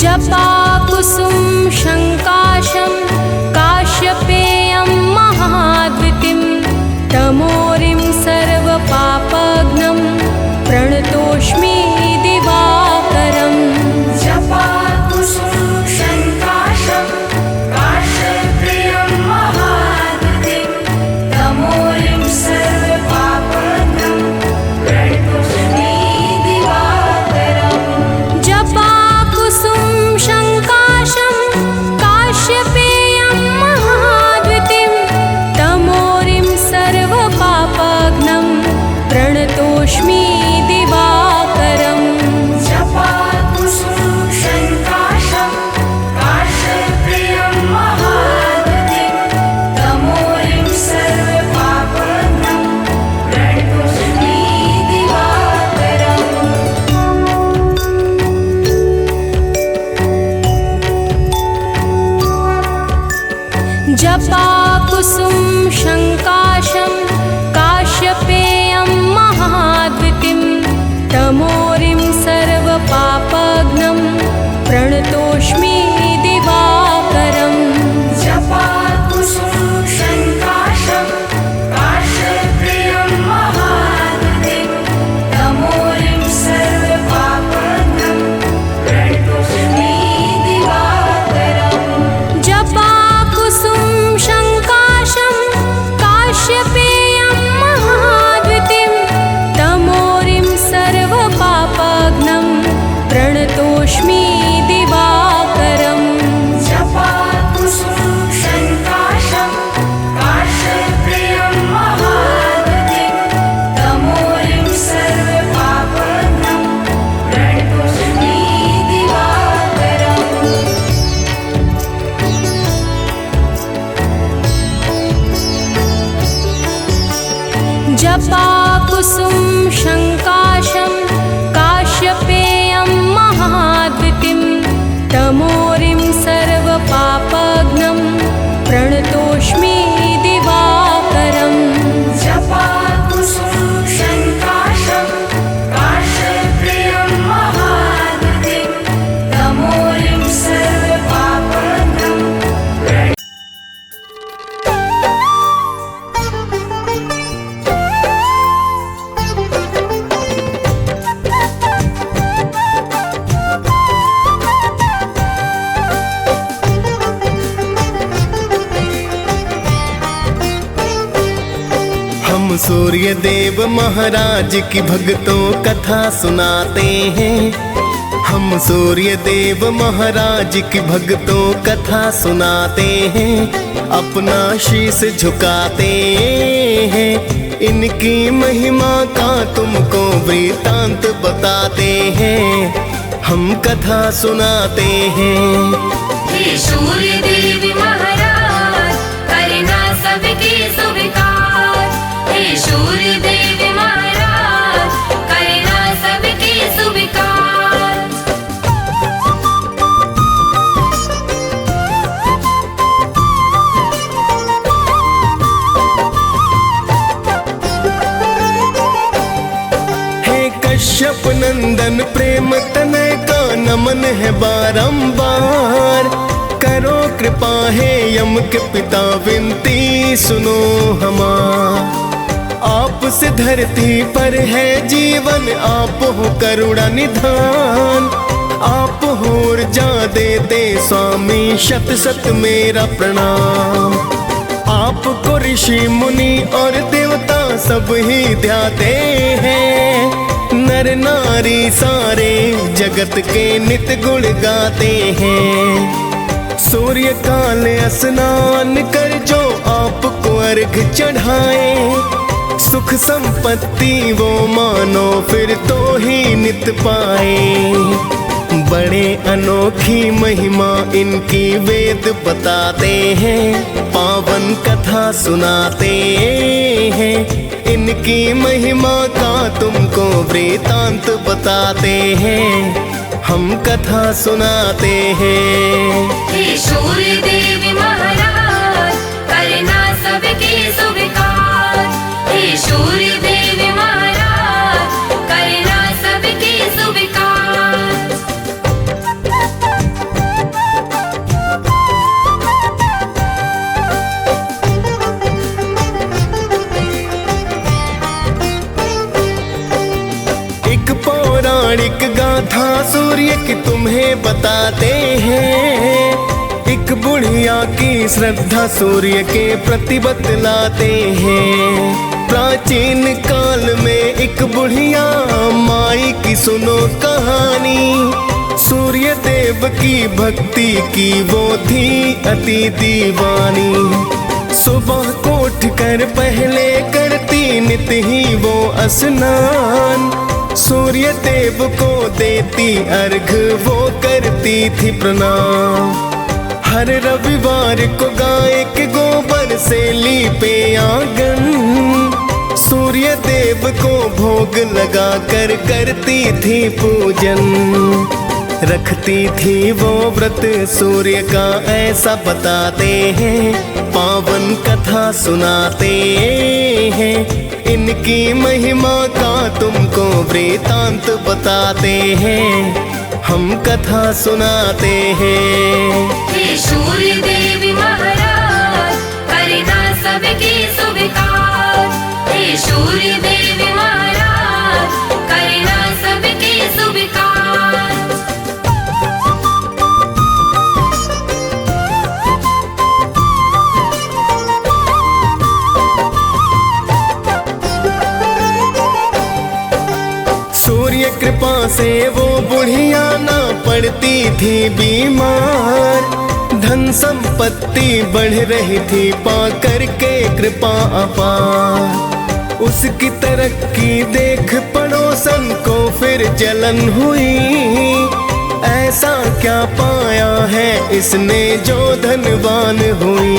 A: जपाकुसुम शङ्काशं काश्यपेयं महाद्युतिं तमोरिं सर्वपापघ्नं प्रणतोऽस्मि दिवाकरम्
B: जपाकुसुम शङ्काशं काश्यपेयं महाद्युतिं तमोरिं सर्वपापघ्नं प्रणतोऽस्मि दिवाकरम्
A: जपाकुसुम शङ्काशं काश्यपेयं महाद्युतिं तमोरिं सर्वपापघ्नं प्रणतोऽस्मि दिवाकरम्
B: जपाकुसुम शङ्काशं काश्यपेयं महाद्युतिं तमोरिं सर्वपापघ्नं प्रणतोऽस्मि दिवाकरम्
A: जपाकुसुम शङ्काशं काश्यपेयं महाद्युतिं तमोरिं सर्वपापघ्नं प्रणतोऽस्मि दिवाकरम्
B: जपाकुसुम शङ्काशं काश्यपेयं महाद्युतिं तमोरिं सर्वपापघ्नं प्रणतोऽस्मि दिवाकरम्
A: जपाकुसुम शङ्काशं
D: हम सूर्य देव महाराज की भक्तों कथा सुनाते हैं। हम सूर्य देव महाराज की भक्तों कथा सुनाते हैं। अपना शीश झुकाते हैं। इनकी महिमा का तुमको वृतांत बताते हैं। हम कथा सुनाते हैं।
B: हे सूर्य देव महाराज करना सबकी स्वीकार। हे सूर्य देव महाराज करना सबकी स्वीकार।
D: हे कश्यप नंदन प्रेम तनय का नमन है बारंबार। करो कृपा है यम के पिता विनती सुनो हमार। आपसे धरती पर है जीवन, आप हो करुणा निधान। आप हो ऊर्जा देते स्वामी, शत शत मेरा प्रणाम। आपको ऋषि मुनि और देवता सब ही ध्याते हैं। नर नारी सारे जगत के नित गुण गाते हैं। सूर्य काल स्नान कर जो आपको अर्घ चढ़ाए। सुख संपत्ति वो मानो फिर तो ही नित पाए। बड़े अनोखी महिमा इनकी वेद बताते हैं। पावन कथा सुनाते हैं। इनकी महिमा का तुमको वृतांत बताते हैं। हम कथा सुनाते हैं।
B: हे सूर्य देव महाराज करना सबकी स्वीकार। हे सूर्य देव महाराज करना सबकी स्वीकार।
D: एक पौराणिक गाथा सूर्य की तुम्हें बताते हैं। एक बुढ़िया की श्रद्धा सूर्य के प्रति बतलाते हैं। प्राचीन काल में एक बुढ़िया माई की सुनो कहानी। सूर्य देव की भक्ति की वो थी अति दीवानी। सुबह को उठ कर पहले करती नित ही वो स्नान। सूर्य देव को देती अर्घ वो करती थी प्रणाम। हर रविवार को गाय के गोबर से लीपे आंगन। सूर्य देव को भोग लगा कर करती थी पूजन। रखती थी वो व्रत सूर्य का ऐसा बताते हैं। पावन कथा सुनाते हैं। इनकी महिमा का तुमको वृतांत बताते हैं। हम कथा सुनाते हैं।
B: हे सूर्य देव महाराज करना सबकी स्वीकार। हे सूर्य देव महाराज करना सबकी स्वीकार।
D: सूर्य कृपा से वो बुढ़िया ना पड़ती थी बीमार। धन संपत्ति बढ़ रही थी पाकर के कृपा अपार। उसकी तरक्की देख पड़ोसन को फिर जलन हुई। ऐसा क्या पाया है इसने जो धनवान हुई।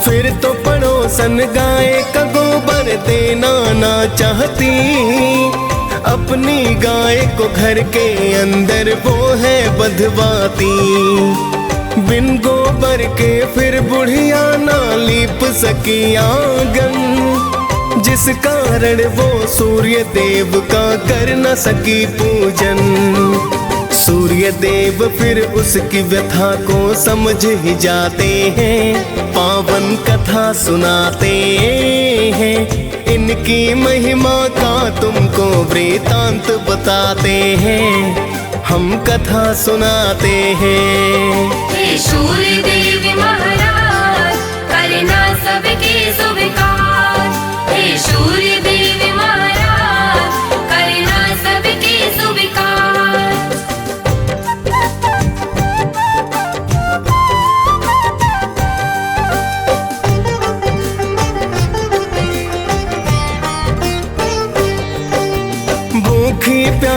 D: फिर तो पड़ोसन गाय का गोबर देना ना चाहती। अपनी गाय को घर के अंदर वो है बंधवाती। बिन गोबर के फिर बुढ़िया ना लीप सकी आंगन। जिस कारण वो सूर्य देव का कर न सकी पूजन। सूर्य देव फिर उसकी व्यथा को समझ ही जाते हैं। पावन कथा सुनाते हैं। इनकी महिमा का तुमको वृतांत बताते हैं। हम कथा सुनाते हैं।
B: हे सूर्य देव महाराज करना सबकी स्वीकार। हे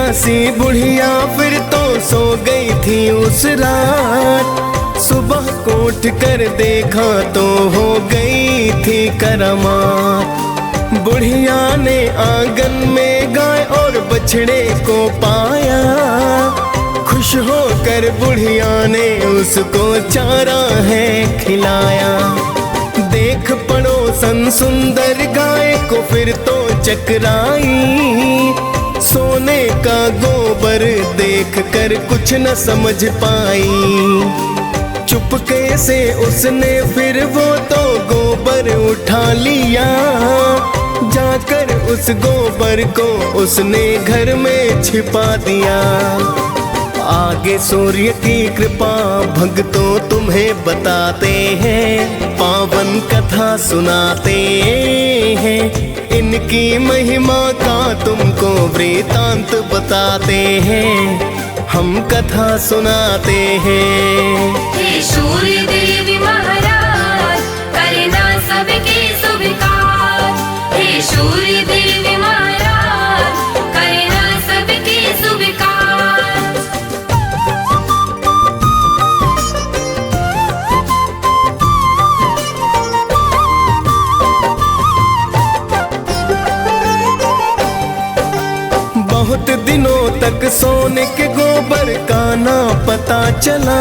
D: प्यासी बुढ़िया फिर तो सो गई थी उस रात। सुबह को उठ कर देखा तो हो गई थी करामात। बुढ़िया ने आंगन में गाय और बछड़े को पाया। खुश होकर बुढ़िया ने उसको चारा है खिलाया। देख पड़ोसन सुंदर गाय को फिर तो चकराई। सोने का गोबर देख कर कुछ न समझ पाई। चुपके से उसने फिर वो तो गोबर उठा लिया। जाकर उस गोबर को उसने घर में छिपा दिया। आगे सूर्य की कृपा भक्तों तुम्हें बताते हैं, पावन कथा सुनाते हैं। इनकी महिमा का तुमको वृतांत बताते हैं, हम कथा सुनाते हैं।
B: हे सूर्य देवी महाराज करना सबके स्वीकार। हे सूर्य देवी महाराज करना सबके स्वीकार।
D: बहुत दिनों तक सोने के गोबर का ना पता चला,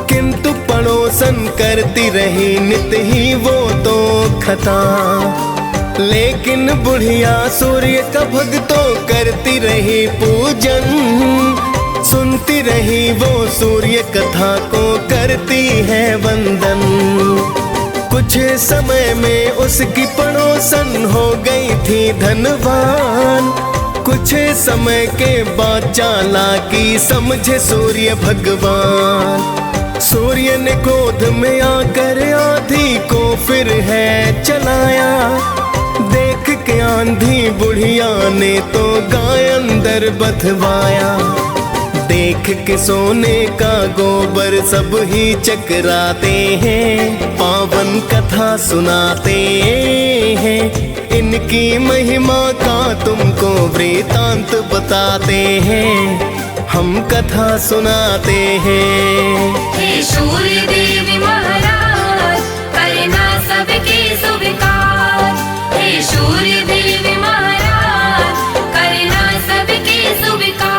D: किंतु पड़ोसन करती रही नित ही वो तो खता। लेकिन बुढ़िया सूर्य का भक्तों करती रही पूजन। सुनती रही वो सूर्य कथा को करती है वंदन। कुछ समय में उसकी पड़ोसन हो गई थी धनवान। कुछ समय के बाद चालाकी समझे सूर्य भगवान। सूर्य ने क्रोध में आकर आंधी को फिर है चलाया। देख के आंधी बुढ़िया ने तो गाय अंदर बधवाया। देख के सोने का गोबर सब ही चकराते हैं, पावन कथा सुनाते हैं। इनकी महिमा का तुमको वृतांत बताते हैं, हम कथा सुनाते हैं।
B: हे सूर्य देवी महाराज करना सबके स्वीकार। हे सूर्य देवी महाराज करना सबके स्वीकार।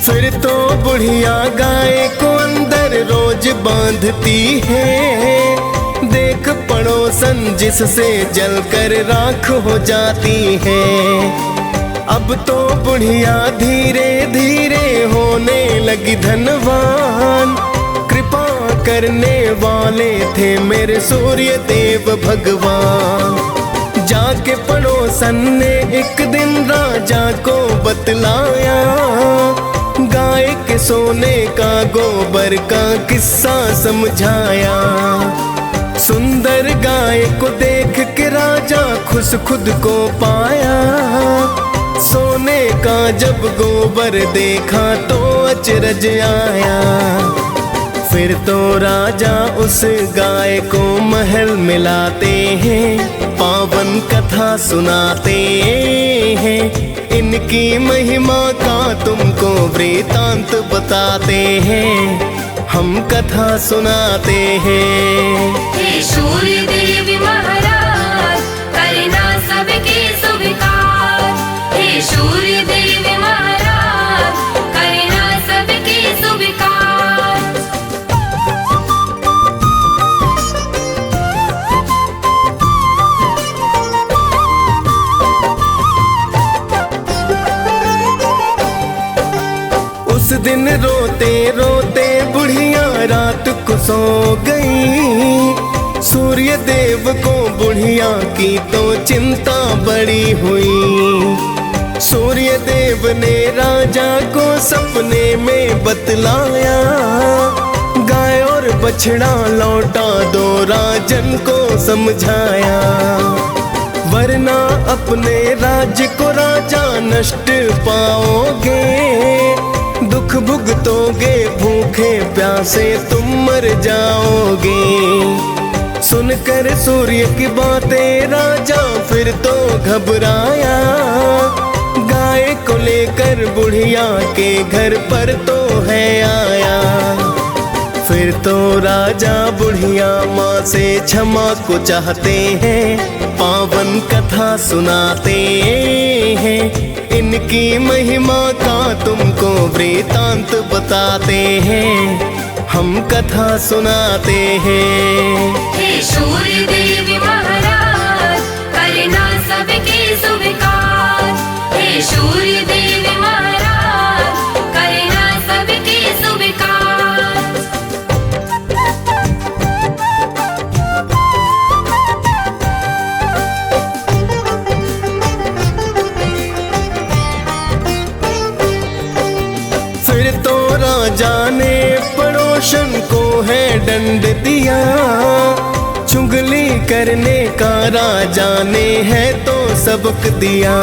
D: फिर तो बुढ़िया गाय को अंदर रोज बांधती है। देख पड़ोसन जिससे जलकर राख हो जाती है। अब तो बुढ़िया धीरे धीरे होने लगी धनवान। कृपा करने वाले थे मेरे सूर्य देव भगवान। जाके पड़ोसन ने एक दिन राजा को बतलाया। गाय के सोने का गोबर का किस्सा समझाया। सुंदर गाय को देख के राजा खुश खुद को पाया। सोने का जब गोबर देखा तो अचरज आया। फिर तो राजा उस गाय को महल मिलाते हैं, पावन कथा सुनाते हैं। इनकी महिमा का तुमको वृतांत बताते हैं, हम कथा सुनाते हैं।
B: हे सूर्य देवी महाराज करना सबके स्वीकार। हे सूर्य देवी महाराज करना सबके स्वीकार।
D: उस दिन रोते रोते बुढ़िया रात को सो गई। सूर्य देव को बुढ़िया की तो चिंता बड़ी हुई। सूर्य देव ने राजा को सपने में बतलाया। गाय और बछड़ा लौटा दो राजन को समझाया। वरना अपने राज्य को राजा नष्ट पाओगे। दुख भुगतोगे, भूखे प्यासे तुम मर जाओगे। सुनकर सूर्य की बातें राजा फिर तो घबराया, गाय को लेकर बुढ़िया के घर पर तो है आया। फिर तो राजा बुढ़िया माँ से क्षमा को चाहते हैं, पावन कथा सुनाते हैं, इनकी महिमा का तुमको वृतांत बताते हैं, हम कथा सुनाते हैं।
B: हे सूर्य देव महाराज करना सबके स्वीकार, हे सूर्य देव महाराज करना सबके स्वीकार।
D: फिर तो राजा ने पड़ोसन को है दंड दिया, चुगली करने का राजा ने है तो सबक दिया।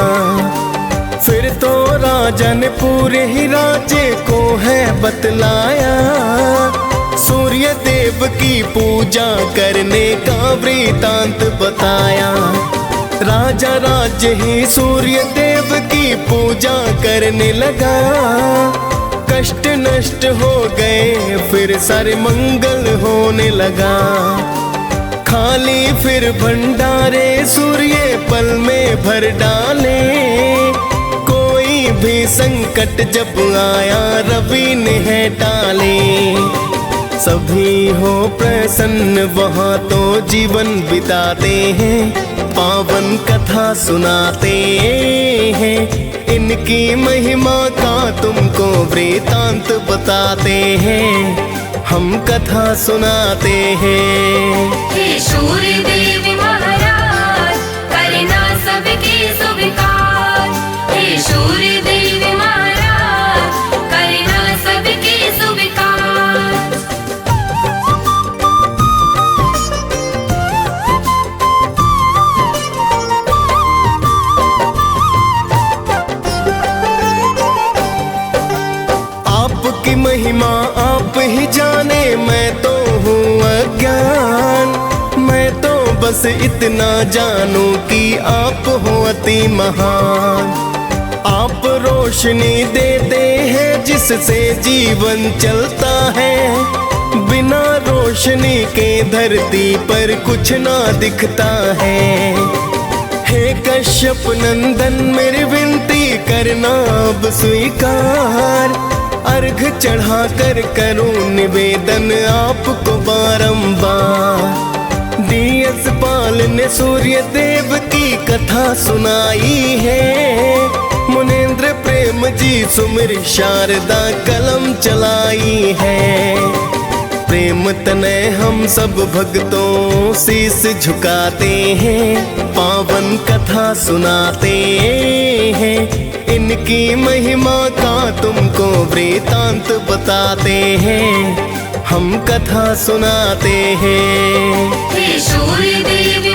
D: फिर तो राजा ने पूरे ही राज्य को है बतलाया, सूर्य देव की पूजा करने का वृतांत बताया। राजा राज्य ही सूर्य देव की पूजा करने लगा, कष्ट नष्ट हो गए फिर सारे मंगल होने लगा। खाली फिर भंडारे सूर्य पल में भर डाले, कोई भी संकट जब आया रवि ने है टाले। सभी हो प्रसन्न वहाँ तो जीवन बिताते हैं, पावन कथा सुनाते हैं, इनकी महिमा का तुमको वृतांत बताते हैं, हम कथा सुनाते हैं।
B: हे सूर्य देव महाराज करना सबके स्वीकार, हे सूर्य देव महाराज करना सबके स्वीकार।
D: आपकी महिमा आप ही जाने, मैं तो हूँ अज्ञान। मैं तो बस इतना जानूं कि आप हो अति महान। आप रोशनी देते हैं जिससे जीवन चलता है, बिना रोशनी के धरती पर कुछ ना दिखता है। हे कश्यप नंदन मेरी विनती करना अब स्वीकार, अर्घ चढ़ा कर करूं निवेदन आपको बारंबार। डीएस पाल ने सूर्य देव की कथा सुनाई है, मुनेंद्र प्रेम जी सुमिर शारदा कलम चलाई है। प्रेम तनय हम सब भक्तों शीस झुकाते हैं, पावन कथा सुनाते हैं, इनकी महिमा का तुमको वृतांत बताते हैं, हम कथा सुनाते हैं।
B: हे सूर्य देव